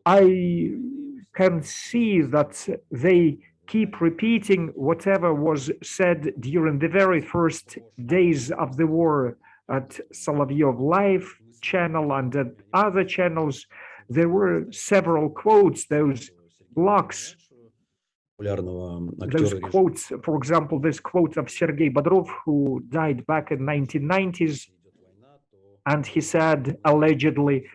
I can see that they keep repeating whatever was said during the very first days of the war at Solovyov Live channel and at other channels. There were several quotes, those blocks, those quotes. For example, this quote of Sergei Bodrov, who died back in 1990s, and he said, allegedly,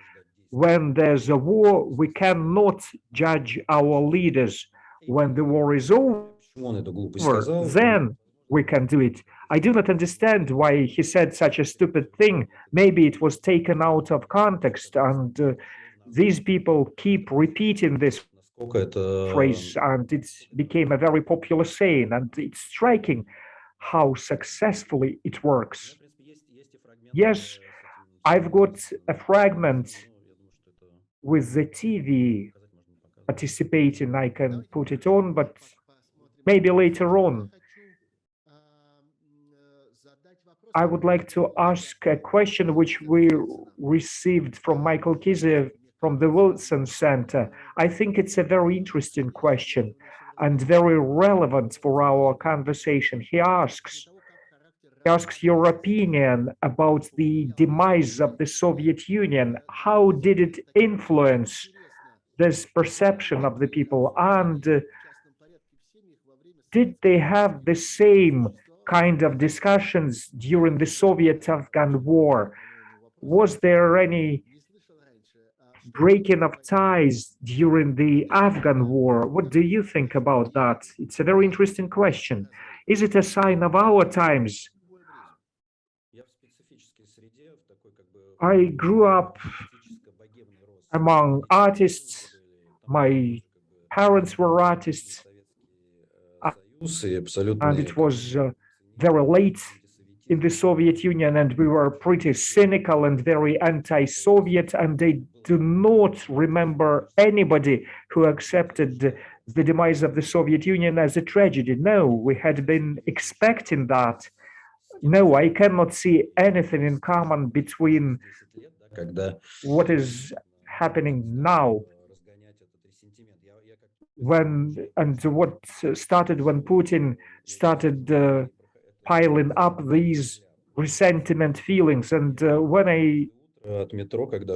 when there's a war, we cannot judge our leaders. When the war is over, then we can do it. I do not understand why he said such a stupid thing. Maybe it was taken out of context, and these people keep repeating this phrase, and it became a very popular saying, and it's striking how successfully it works. Yes, I've got a fragment with the TV participating. I can put it on, but maybe later on. I would like to ask a question which we received from Michael Kiziev from the Wilson Center. I think it's a very interesting question and very relevant for our conversation. He asks your opinion about the demise of the Soviet Union. How did it influence this perception of the people, and did they have the same kind of discussions during the Soviet-Afghan war? Was there any breaking of ties during the Afghan war. What do you think about that? It's a very interesting question. Is it a sign of our times? I grew up among artists. My parents were artists, and it was very late in the Soviet Union, and we were pretty cynical and very anti-Soviet, and I do not remember anybody who accepted the demise of the Soviet Union as a tragedy. No, we had been expecting that. No, I cannot see anything in common between what is happening now and what started when Putin started piling up these resentment feelings. And when I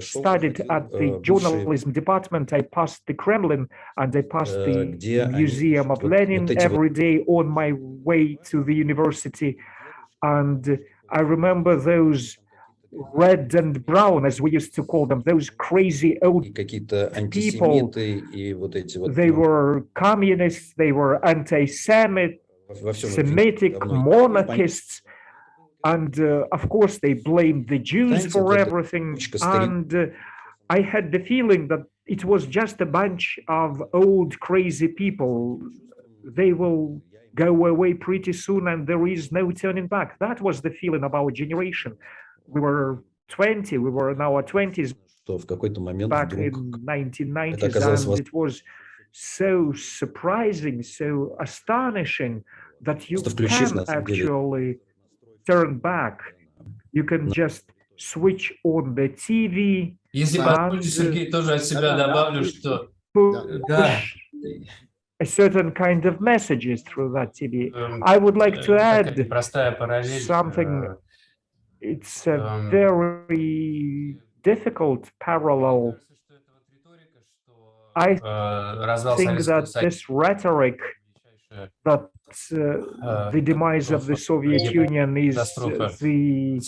studied at the journalism department, I passed the Kremlin and I passed the Museum of Lenin every day on my way to the university. And I remember those red and brown, as we used to call them, those crazy old people. They were communists, they were anti-Semitic, monarchists, and of course they blamed the Jews for everything. And I had the feeling that it was just a bunch of old crazy people. They will go away pretty soon and there is no turning back. That was the feeling of our generation. We were 20, we were in our 20s back in 1990s, and it was so surprising, so astonishing that you can actually turn back. You can just switch on the TV. Если позволите, Сергей, тоже от себя добавлю, что a certain kind of messages through that TV. I would like to add something. It's a very difficult parallel. I think that this rhetoric that the demise of the Soviet Union is the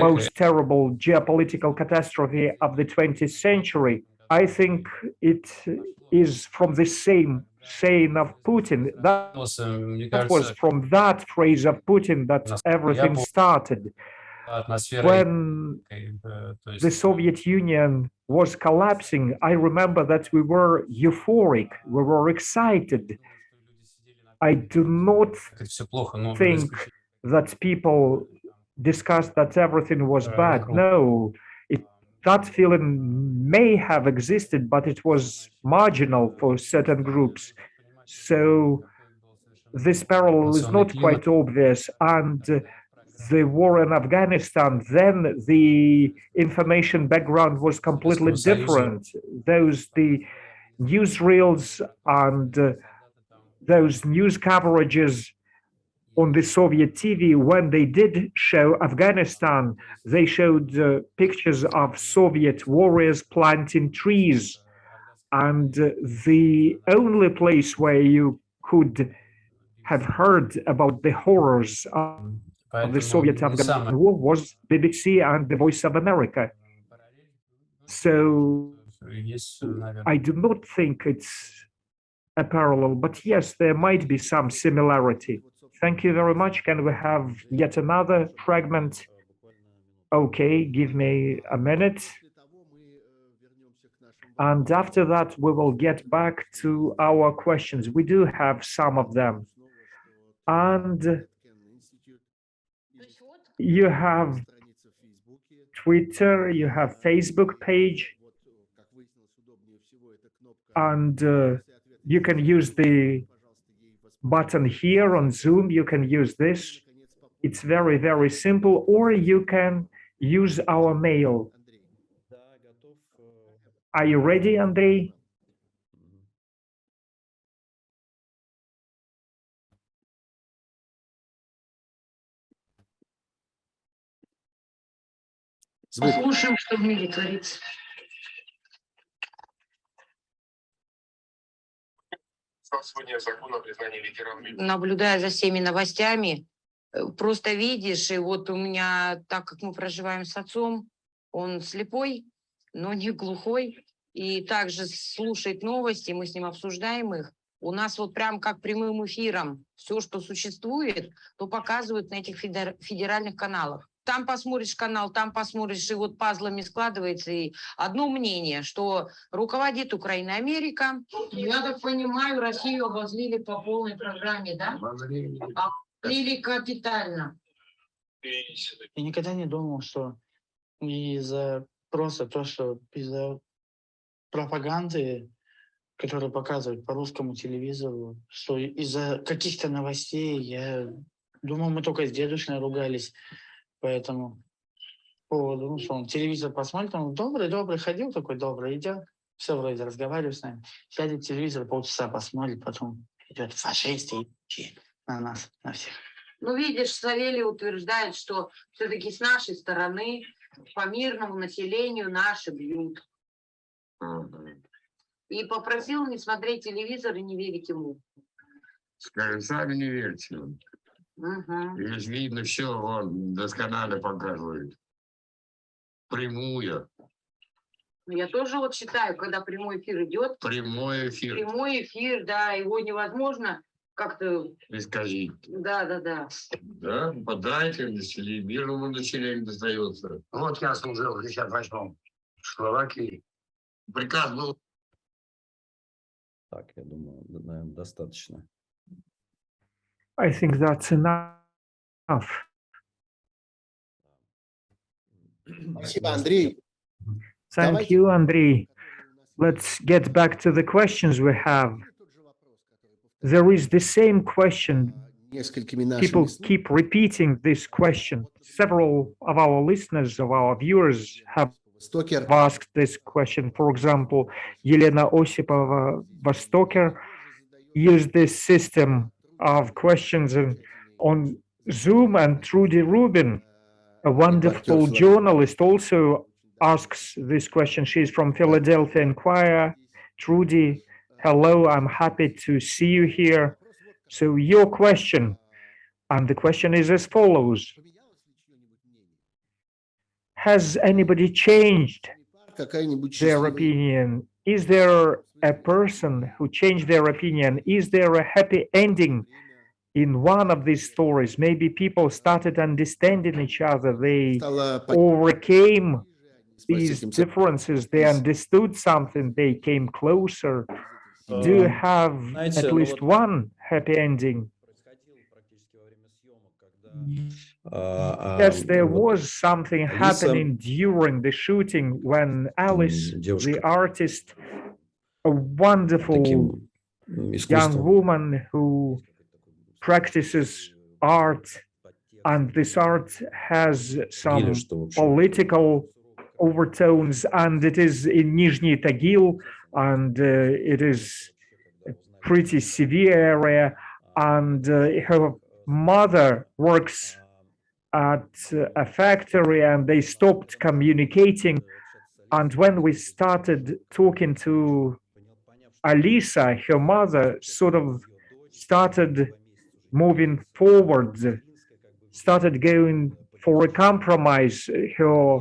most terrible geopolitical catastrophe of the 20th century. I think it is from the same saying of Putin. That was from that phrase of Putin that everything started. When the Soviet Union was collapsing, I remember that we were euphoric, we were excited. I do not think that people discussed that everything was bad. No, that feeling may have existed, but it was marginal for certain groups. So this parallel is not quite obvious. And the war in Afghanistan, then the information background was completely different. The newsreels and those news coverages on the Soviet TV, when they did show Afghanistan, they showed pictures of Soviet warriors planting trees. And the only place where you could have heard about the horrors of the Soviet-Afghan war was BBC and the Voice of America. So I do not think it's a parallel, but yes, there might be some similarity. Thank you very much. Can we have yet another fragment? Okay, give me a minute. And after that, we will get back to our questions. We do have some of them. And you have Twitter, you have Facebook page, and you can use the button here on Zoom. You can use this. It's very, very simple. Or you can use our mail. Are you ready, Andrey? Послушаем, что в мире творится. Наблюдая за всеми новостями, просто видишь, и вот у меня, так как мы проживаем с отцом, он слепой, но не глухой, и также слушает новости, мы с ним обсуждаем их. У нас вот прям как прямым эфиром все, что существует, то показывают на этих федеральных каналах. Там посмотришь канал, там посмотришь, и вот пазлами складывается. И одно мнение, что руководит Украиной Америка. Я так понимаю, Россию обозлили по полной программе, да? Обозлили капитально. Я никогда не думал, что из-за просто то, что из-за пропаганды, которую показывают по русскому телевизору, что из-за каких-то новостей, я думал, мы только с дедушкой ругались, поэтому поводу, ну, что он телевизор посмотрит, он добрый, ходил такой добрый, идет, все вроде разговаривает с нами, сядет телевизор, полчаса посмотрит, потом идет фашисты и на нас, на всех. Ну, видишь, Савелий утверждает, что все-таки с нашей стороны по мирному населению наши бьют. И попросил не смотреть телевизор и не верить ему. Скажи, сами не верьте. Здесь видно все, он досконально показывает. Прямую. Ну, я тоже вот считаю, когда прямой эфир идет. Прямой эфир. Прямой эфир, да, его невозможно как-то... Исказить. Да. Да, подайте, мирному населению достается. Вот я служил в 68-м в Словакии. Приказ был. Так, я думаю, наверное, достаточно. I think that's enough. Спасибо, Андрей. Thank you, Andrey. Let's get back to the questions we have. There is the same question. People keep repeating this question. Several of our listeners, of our viewers have asked this question. For example, Yelena Osipova Vostoker used this system of questions on Zoom, and Trudy Rubin, a wonderful journalist, also asks this question. She's from Philadelphia Inquirer. Trudy, hello, I'm happy to see you here. So your question, and the question is as follows. Has anybody changed their opinion? Is there a person who changed their opinion? Is there a happy ending in one of these stories? Maybe people started understanding each other. They overcame these differences. They understood something. They came closer. Do you have at least one happy ending? Yes, there was something happening during the shooting when Alice, the artist, a wonderful young woman who practices art, and this art has some political overtones, and it is in Nizhny Tagil, and it is a pretty severe area, and her mother works at a factory, and they stopped communicating. And when we started talking to Alisa, her mother sort of started moving forward, started going for a compromise. Her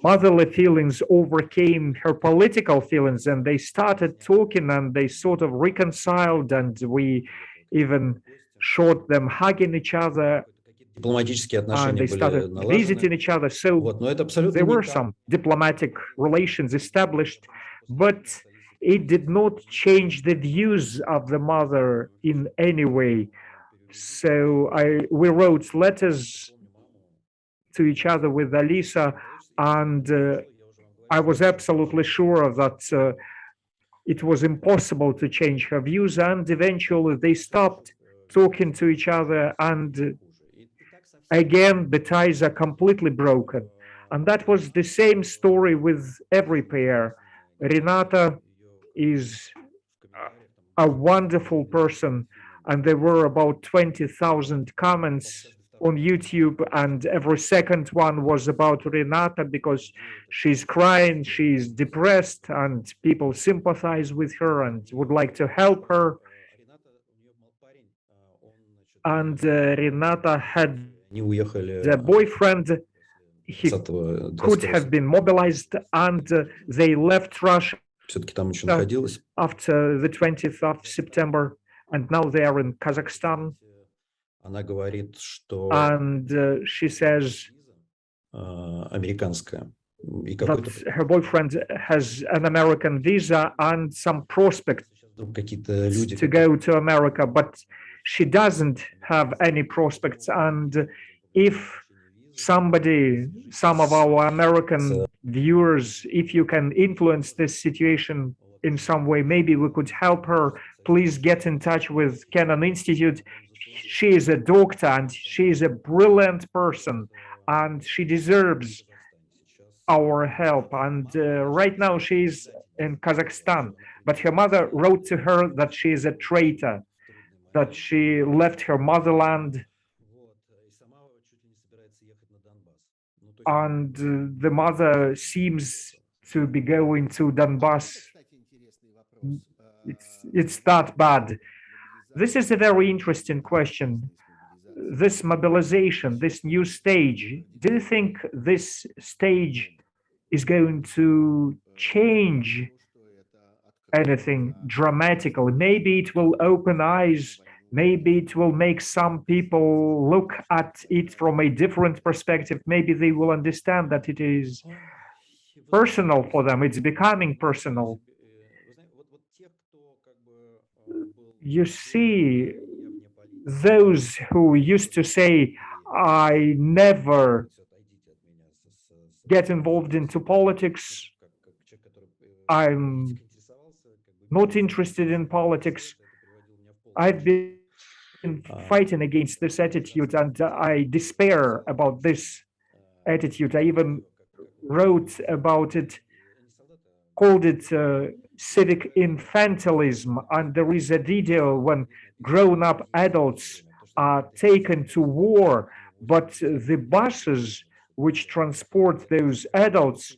motherly feelings overcame her political feelings, and they started talking, and they sort of reconciled, and we even showed them hugging each other, and they started visiting each other. So there were some diplomatic relations established, but it did not change the views of the mother in any way. So we wrote letters to each other with Alisa, and I was absolutely sure that it was impossible to change her views, and eventually they stopped talking to each other, and again the ties are completely broken. And that was the same story with every pair. Renata is a wonderful person, and there were about 20,000 comments on YouTube, and every second one was about Renata because she's crying, she's depressed, and people sympathize with her and would like to help her. And Renata had a boyfriend. He could have been mobilized, and they left Russia все-таки там еще So, находилась. after the 20th of September, and now they are in Kazakhstan. Она говорит, что And she says американская. И that her boyfriend has an American visa and some prospects какие-то люди, to go to America, but she doesn't have any prospects. And if somebody, some of our American viewers, if you can influence this situation in some way, maybe we could help her. Please get in touch with Kennan Institute. She is a doctor and she is a brilliant person and she deserves our help. And right now she's in Kazakhstan, but her mother wrote to her that she is a traitor, that she left her motherland, and the mother seems to be going to Donbass. It's that bad. This is a very interesting question. This mobilization, this new stage, do you think this stage is going to change anything dramatically? Maybe it will open eyes, maybe it will make some people look at it from a different perspective. Maybe they will understand that it is personal for them, it's becoming personal. You see, those who used to say, I never get involved into politics, I'm not interested in politics, I've been fighting against this attitude and I despair about this attitude. I even wrote about it, called it civic infantilism, and there is a video when grown-up adults are taken to war, but the buses which transport those adults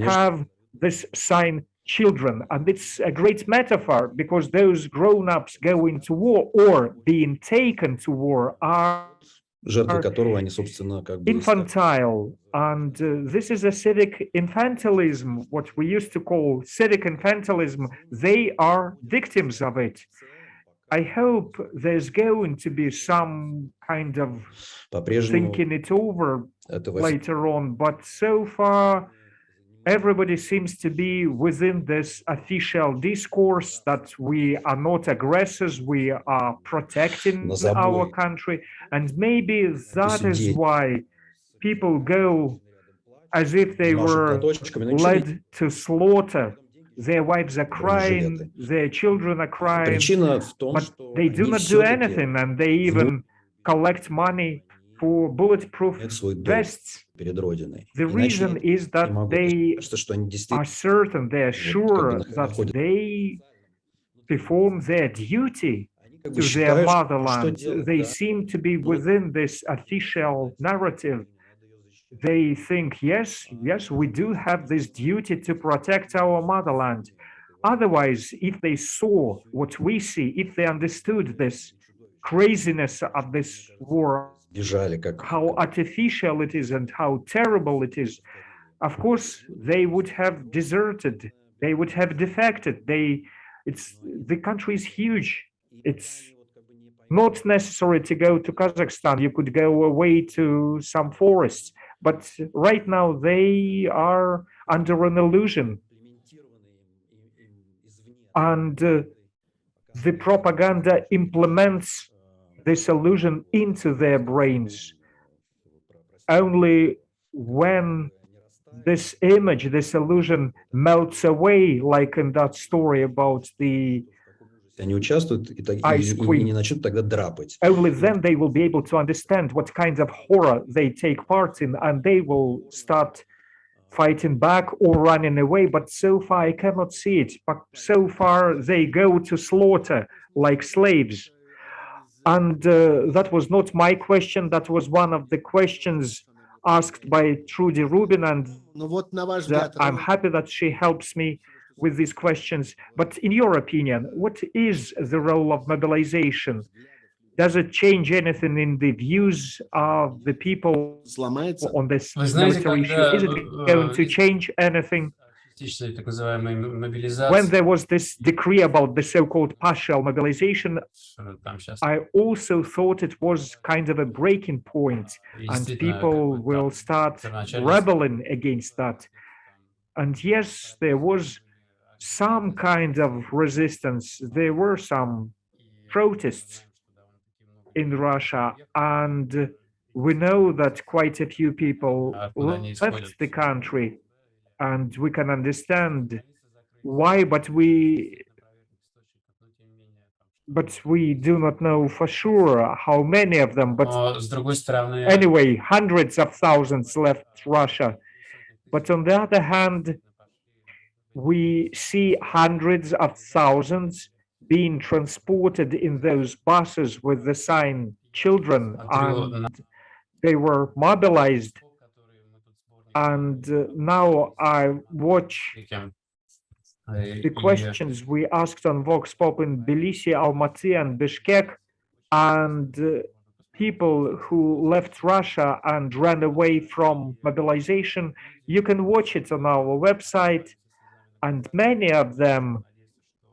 have this sign children, and it's a great metaphor because those grown-ups going to war or being taken to war are жертвы которого они, собственно, как бы infantile, and this is a civic infantilism, what we used to call civic infantilism. They are victims of it. I hope there's going to be some kind of thinking it over later on, but so far everybody seems to be within this official discourse that we are not aggressors, we are protecting our country, and maybe that is why people go as if they were led to slaughter. Their wives are crying, their children are crying, but they do not do anything, and they even collect money for bulletproof vests. The reason is that they are certain, they are sure that they perform their duty to their motherland. They seem to be within this official narrative. They think, yes, we do have this duty to protect our motherland. Otherwise, if they saw what we see, if they understood this craziness of this war, how artificial it is and how terrible it is, of course, they would have deserted, they would have defected. The country is huge. It's not necessary to go to Kazakhstan. You could go away to some forests. But right now they are under an illusion. And the propaganda implements this illusion into their brains. Only when this image, this illusion melts away, like in that story about the ice queen, only then they will be able to understand what kind of horror they take part in, and they will start fighting back or running away. But so far I cannot see it. But so far they go to slaughter like slaves. And that was not my question, that was one of the questions asked by Trudy Rubin, and I'm happy that she helps me with these questions. But in your opinion, what is the role of mobilization? Does it change anything in the views of the people on this military issue? Is it going to change anything? частичной так называемой when мобилизации, there was this decree about the so-called partial mobilization, там сейчас I also thought it was kind of a breaking point, and people will start rebelling against that. And yes, there was some kind of resistance. There were some protests in Russia, and we know that quite a few people left the country, and we can understand why, but we do not know for sure how many of them. But Но, с другой стороны, anyway, hundreds of thousands left Russia. But on the other hand, we see hundreds of thousands being transported in those buses with the sign children, and they were mobilized. And now I watch the questions we asked on Vox Pop in Tbilisi, Almaty, and Bishkek, and people who left Russia and ran away from mobilization. You can watch it on our website, and many of them,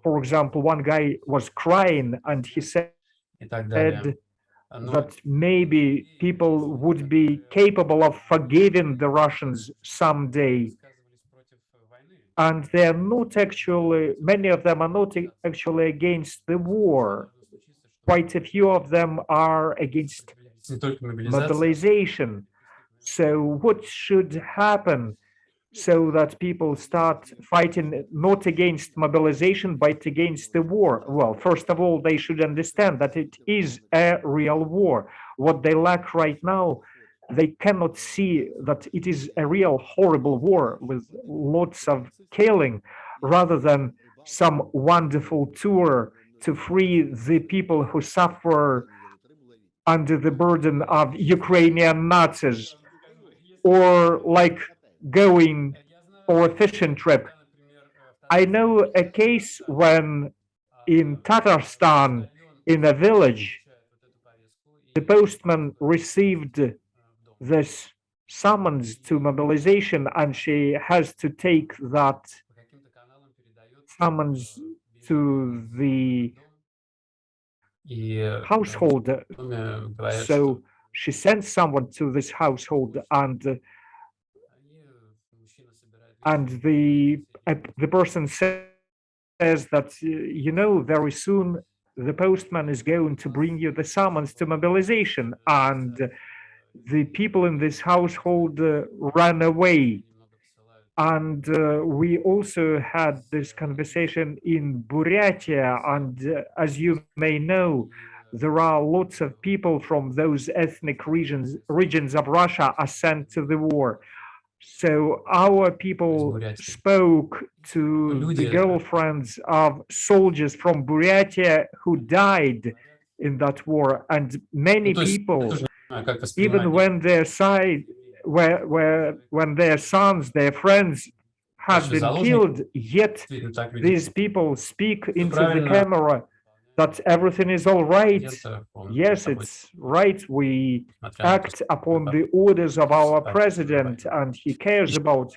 for example, one guy was crying and he said и так далее. that maybe people would be capable of forgiving the Russians someday. And they are not actually, many of them are not actually against the war. Quite a few of them are against Не только мобилизация, mobilization. So what should happen so that people start fighting not against mobilization, but against the war? Well, first of all, they should understand that it is a real war. What they lack right now, they cannot see that it is a real horrible war with lots of killing, rather than some wonderful tour to free the people who suffer under the burden of Ukrainian Nazis, or like going for a fishing trip. I know a case when in Tatarstan, in a village, the postman received this summons to mobilization, and she has to take that summons to the и household. говорят, So she sends someone to this household, and the person says that, you know, very soon the postman is going to bring you the summons to mobilization, and the people in this household ran away. And we also had this conversation in Buryatia, and as you may know, there are lots of people from those ethnic regions of Russia are sent to the war. So our people spoke to the girlfriends of soldiers from Buryatia who died in that war, and many people, even when their when their sons, their friends had been killed, yet these people speak into the camera that everything is all right. Yes, it's right. We act upon the orders of our president, and he cares about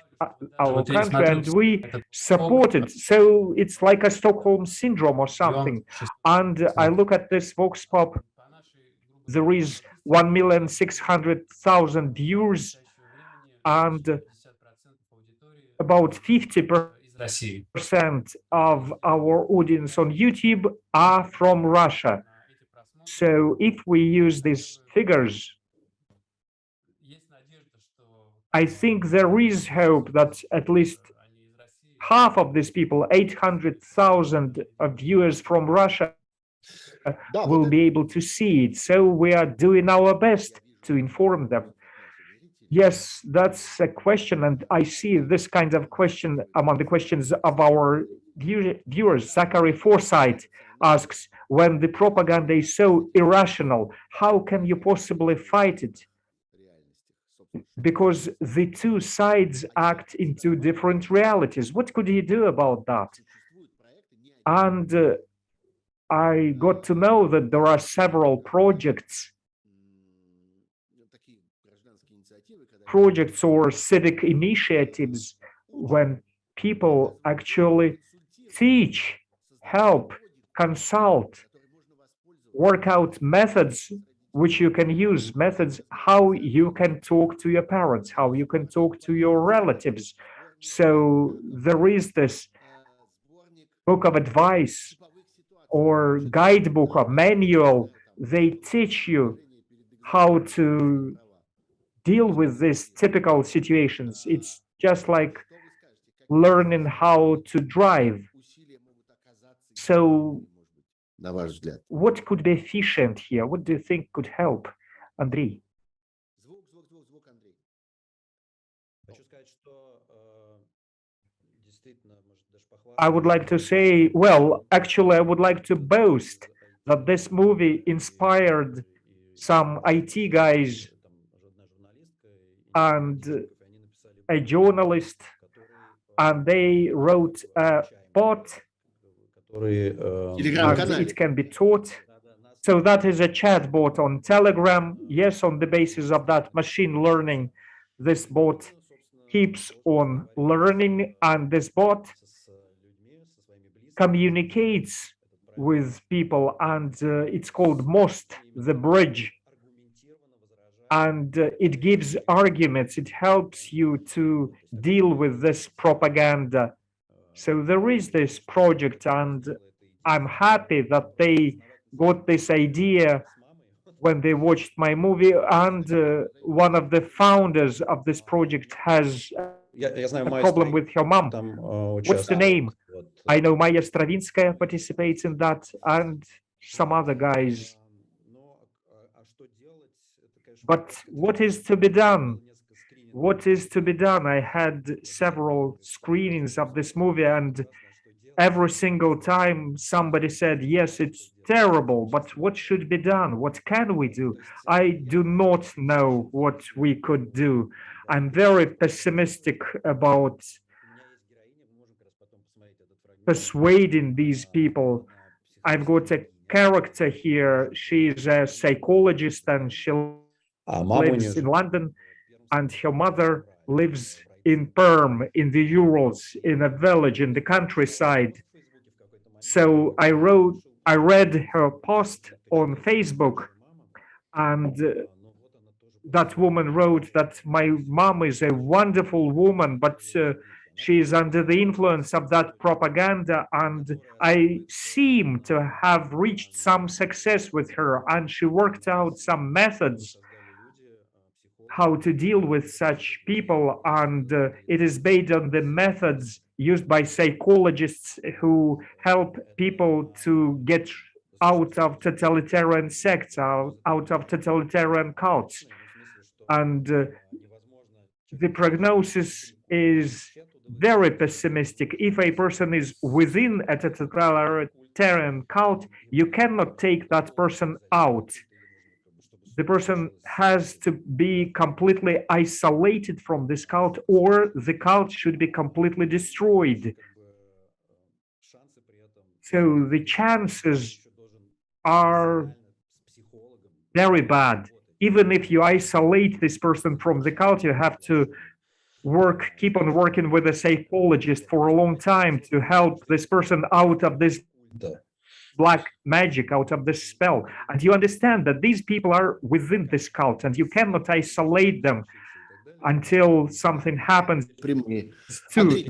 our country, and we support it. So it's like a Stockholm syndrome or something. And I look at this Vox Pop, there is 1,600,000 viewers, and about 50% of our audience on YouTube are from Russia. So if we use these figures, I think there is hope that at least half of these people, 800,000 viewers from Russia, will be able to see it. So we are doing our best to inform them. Yes, that's a question, and I see this kind of question among the questions of our viewers. Zachary Forsyth asks, when the propaganda is so irrational, how can you possibly fight it? Because the two sides act in two different realities. What could he do about that? And I got to know that there are several projects or civic initiatives when people actually teach, help, consult, work out methods which you can use, methods how you can talk to your parents, how you can talk to your relatives. So there is this book of advice or guidebook or manual. They teach you how to deal with these typical situations. It's just like learning how to drive. So на ваш взгляд? what could be efficient here? What do you think could help, Andrey? Андрей. Хочу сказать, что действительно, может, даже I would like to say, well, actually, I would like to boast that this movie inspired some IT guys and a journalist, and they wrote a bot, and it can be taught. So that is a chat bot on Telegram. Yes, on the basis of that machine learning, this bot keeps on learning, and this bot communicates with people, and it's called Most, the bridge. And it gives arguments, it helps you to deal with this propaganda. So there is this project, and I'm happy that they got this idea when they watched my movie, and one of the founders of this project has a problem with her mom. What's the name? I know Maya Stravinskaya participates in that, and some other guys. But what is to be done? What is to be done? I had several screenings of this movie, and every single time somebody said, yes, it's terrible, but what should be done? What can we do? I do not know what we could do. I'm very pessimistic about persuading these people. I've got a character here. She's a psychologist, and she lives in London, and her mother lives in Perm, in the Urals, in a village in the countryside. So I read her post on Facebook, and that woman wrote that my mom is a wonderful woman, but she is under the influence of that propaganda, and I seem to have reached some success with her, and she worked out some methods how to deal with such people, and it is based on the methods used by psychologists who help people to get out of totalitarian sects, out of totalitarian cults. And the prognosis is very pessimistic. If a person is within a totalitarian cult, you cannot take that person out. The person has to be completely isolated from this cult, or the cult should be completely destroyed. So the chances are very bad. Even if you isolate this person from the cult, you have to keep on working with a psychologist for a long time to help this person out of this black magic, out of this spell. And you understand that these people are within this cult, and you cannot isolate them until something happens to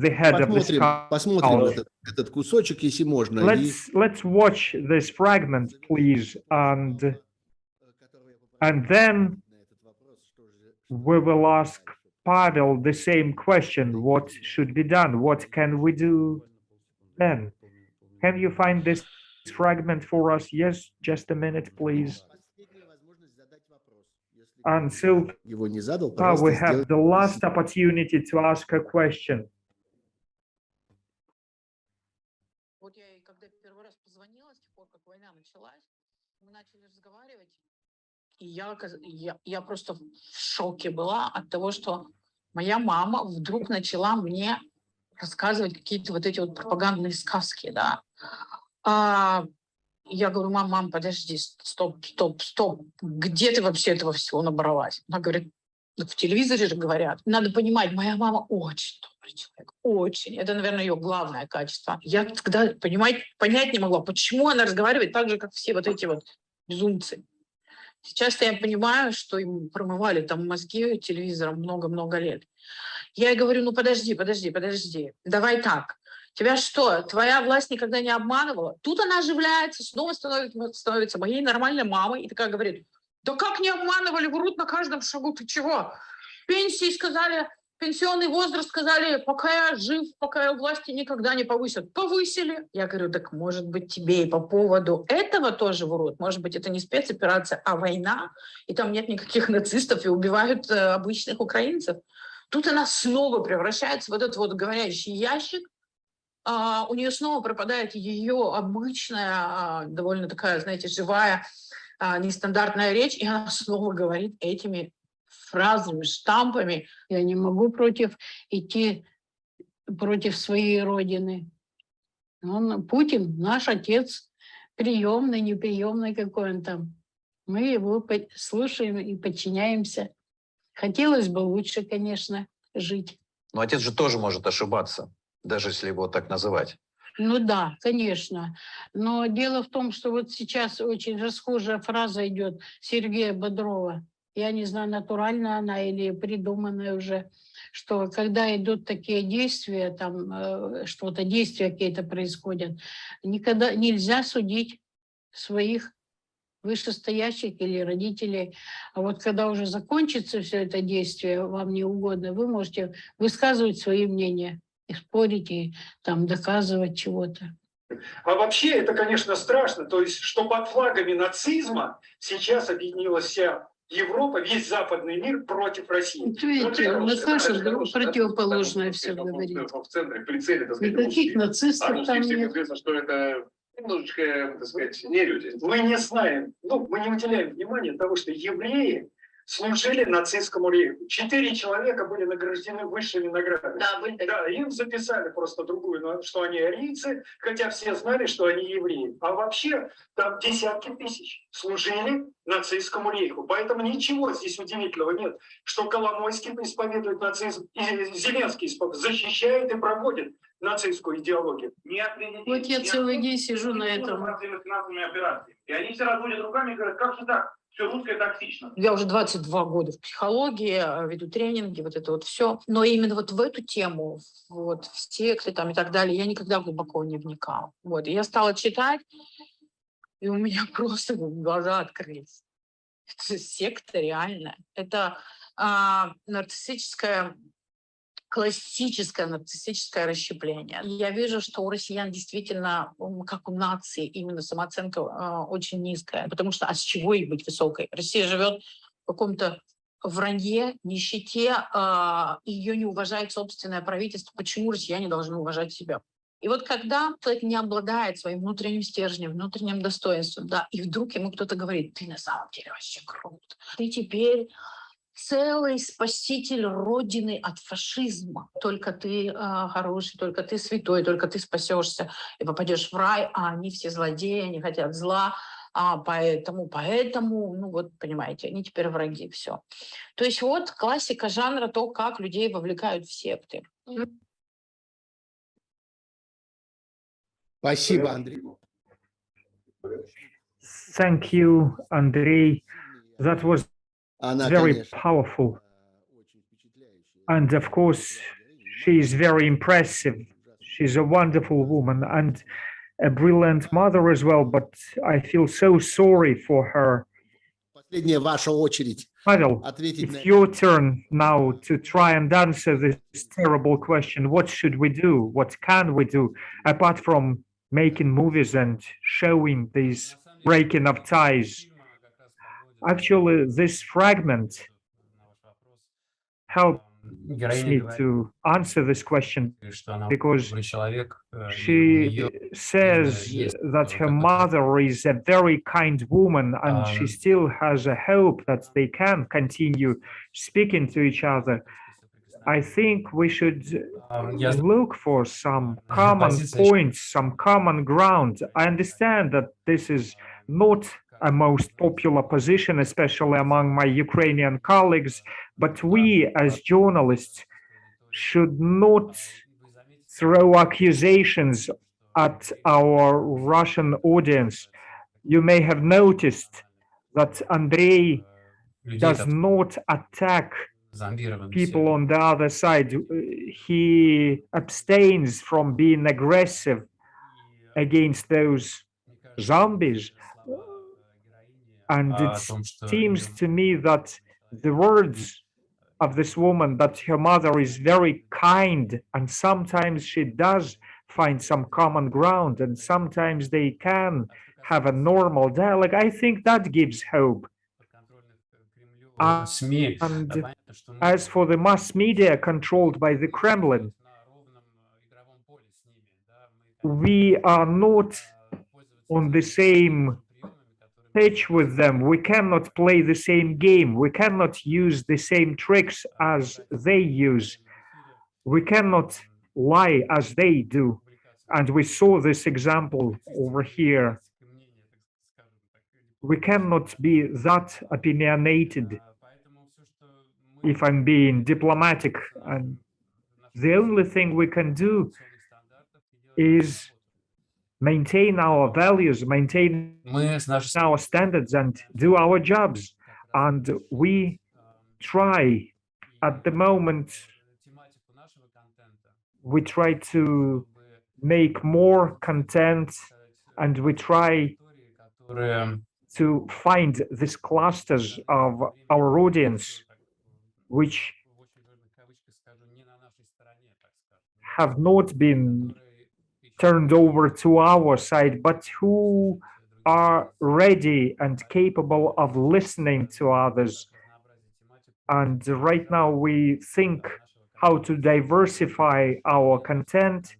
the head of this cult. Посмотрим этот кусочек, если можно. Let's watch this fragment, please, and then we will ask Pavel the same question: what should be done? What can we do then? Can you find this fragment for us? Yes, just a minute, please. And so now we have the last opportunity to ask a question. Вот я, когда первый раз позвонила, с тех пор, как война началась, мы начали разговаривать, и я просто в шоке была от того, что моя мама вдруг начала мне рассказывать какие-то вот эти вот пропагандные сказки, да. Я говорю, мам, подожди, стоп, где ты вообще этого всего набралась? Она говорит, в телевизоре же говорят. Надо понимать, моя мама очень добрая добрый человек, очень. Это, наверное, ее главное качество. Я тогда понять не могла, почему она разговаривает так же, как все вот эти вот безумцы. Сейчас я понимаю, что им промывали там мозги телевизором много-много лет. Я ей говорю, ну подожди, давай так. Тебя что, твоя власть никогда не обманывала? Тут она оживляется, снова становится моей нормальной мамой и такая говорит, да как не обманывали, врут на каждом шагу, ты чего? Пенсии сказали, пенсионный возраст сказали, пока я жив, пока я у власти, никогда не повысят. Повысили. Я говорю, так может быть тебе и по поводу этого тоже врут? Может быть это не спецоперация, а война, и там нет никаких нацистов и убивают обычных украинцев? Тут она снова превращается в этот вот говорящий ящик, у нее снова пропадает ее обычная, довольно такая, знаете, живая, нестандартная речь, и она снова говорит этими фразами, штампами. Я не могу идти против своей родины. Путин наш отец, приемный, неприемный, какой он там. Мы его слушаем и подчиняемся. Хотелось бы лучше, конечно, жить. Но отец же тоже может ошибаться, даже если его так называть. Ну да, конечно. Но дело в том, что вот сейчас очень расхожая фраза идет Сергея Бодрова. Я не знаю, натуральная она или придуманная уже, что когда идут такие действия, там что-то, действия какие-то происходят, никогда нельзя судить своих вышестоящих или родителей. А вот когда уже закончится все это действие, вам не угодно, вы можете высказывать свои мнения, и спорить, и там доказывать чего-то. А вообще это, конечно, страшно. То есть, что под флагами нацизма сейчас объединилась вся Европа, весь западный мир против России. Видите, Наташа противоположное все говорит. В центре прицеле, так сказать, никаких нацистов там нет. Известно, что это немножечко, так сказать, не люди. Мы не знаем, мы не уделяем внимания того, что евреи служили нацистскому рейху. 4 человека были награждены высшими наградами. Да, им записали просто другую, что они арийцы, хотя все знали, что они евреи. А вообще там десятки тысяч служили нацистскому рейху. Поэтому ничего здесь удивительного нет, что Коломойский исповедует нацизм, и Зеленский защищает и проводит нацистскую идеологию. Вот я целый день сижу на этом. И они все разводят руками и говорят, как же так? Все русское токсично. Я уже 22 года в психологии, веду тренинги, вот это вот все. Но именно вот в эту тему, вот в секты там и так далее, я никогда глубоко не вникала. Вот, и я стала читать, и у меня просто глаза открылись. Это секта реально. Это классическое нарциссическое расщепление. Я вижу, что у россиян действительно, как у нации, именно самооценка очень низкая. Потому что, а с чего ей быть высокой? Россия живет в каком-то вранье, нищете, ее не уважает собственное правительство. Почему россияне должны уважать себя? И вот когда человек не обладает своим внутренним стержнем, внутренним достоинством, да, и вдруг ему кто-то говорит, ты на самом деле вообще крут, ты теперь целый спаситель Родины от фашизма. Только ты хороший, только ты святой, только ты спасешься и попадешь в рай, а они все злодеи, они хотят зла, поэтому, ну вот, понимаете, они теперь враги, все. То есть вот классика жанра, то, как людей вовлекают в секты. Спасибо, Андрей. Thank you, Andrey. That was very powerful. And of course, she is very impressive. She's a wonderful woman and a brilliant mother as well, but I feel so sorry for her. Последняя ваша очередь. Pavel, it's your turn now to try and answer this terrible question. What should we do? What can we do apart from making movies and showing these breaking of ties? Actually, this fragment helps me to answer this question because she says that her mother is a very kind woman and she still has a hope that they can continue speaking to each other. I think we should look for some common points, some common ground. I understand that this is not a most popular position, especially among my Ukrainian colleagues, but we as journalists should not throw accusations at our Russian audience. You may have noticed that Andrey does not attack people on the other side. He abstains from being aggressive against those zombies. And it seems to me that the words of this woman, that her mother is very kind, and sometimes she does find some common ground, and sometimes they can have a normal dialogue, I think that gives hope. And as for the mass media controlled by the Kremlin, we are not on the same pitch with them. We cannot play the same game. We cannot use the same tricks as they use. We cannot lie as they do. And we saw this example over here. We cannot be that opinionated, if I'm being diplomatic. And the only thing we can do is maintain our values, maintain our standards, and do our jobs. And we try, at the moment, we try to make more content, and we try to find these clusters of our audience which have not been turned over to our side, but who are ready and capable of listening to others. And right now we think how to diversify our content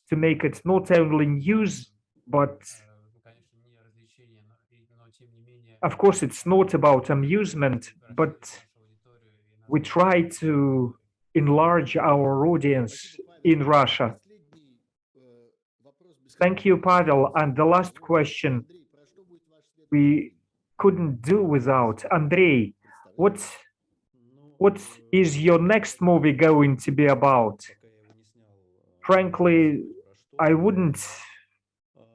to make it not only news, but of course it's not about amusement, but we try to enlarge our audience in Russia. Thank you, Pavel. And the last question we couldn't do without. Andrey, what is your next movie going to be about? Frankly, I wouldn't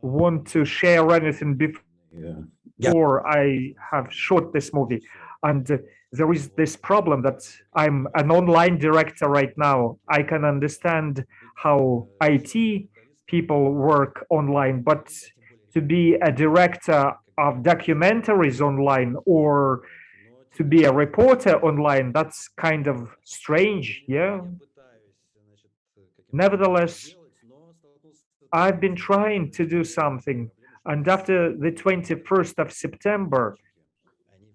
want to share anything before I have shot this movie. And there is this problem that I'm an online director right now. I can understand how IT people work online, but to be a director of documentaries online or to be a reporter online, that's kind of strange, yeah? Nevertheless, I've been trying to do something, and after the 21st of September,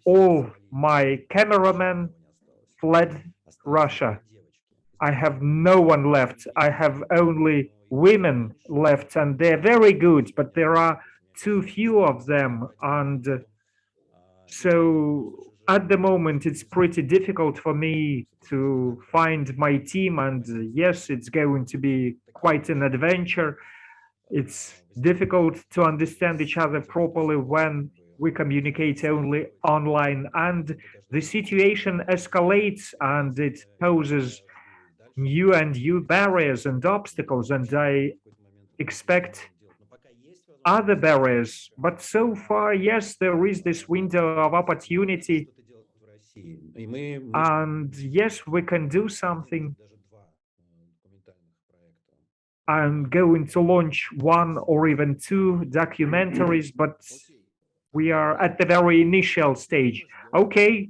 all my cameramen fled Russia. I have no one left. I have only women left, and they're very good, but there are too few of them. And so at the moment, it's pretty difficult for me to find my team. And yes, it's going to be quite an adventure. It's difficult to understand each other properly when we communicate only online, and the situation escalates and it poses new barriers and obstacles, and I expect other barriers. But so far, yes, there is this window of opportunity, and yes, we can do something. I'm going to launch 1 or even 2 documentaries, but we are at the very initial stage. Okay,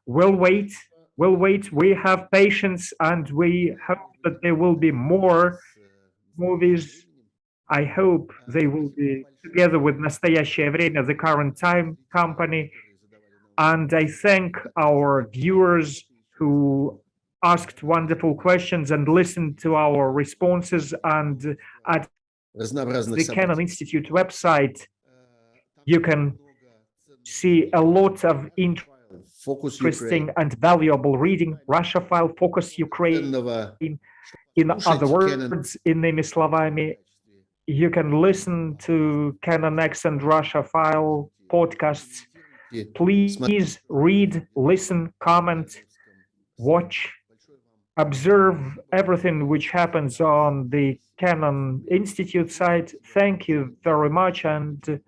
we'll wait. We have patience, and we hope that there will be more movies. I hope they will be together with Настоящее время, the current time company. And I thank our viewers who asked wonderful questions and listened to our responses. And at the Canon Institute website, you can see a lot of interesting and valuable reading. Russia file, Focus Ukraine. In other words, иными словами, you can listen to Canon X and Russia file podcasts. Please read, listen, comment, watch. observe everything which happens on the Canon Institute site. Thank you very much, and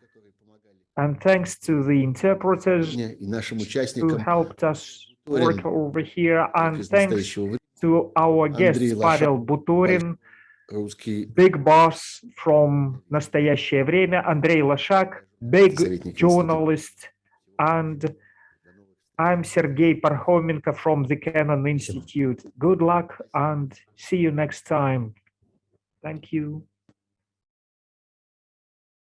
thanks to the interpreters И нашим who участникам helped us work over here, and thanks to our guest Андрей Лошак, Pavel Buturin, русский big boss from Настоящее время, Andrey Loshak, big советник journalist, and I'm Sergei Parhomenko from the Canon Institute. Good luck and see you next time. Thank you.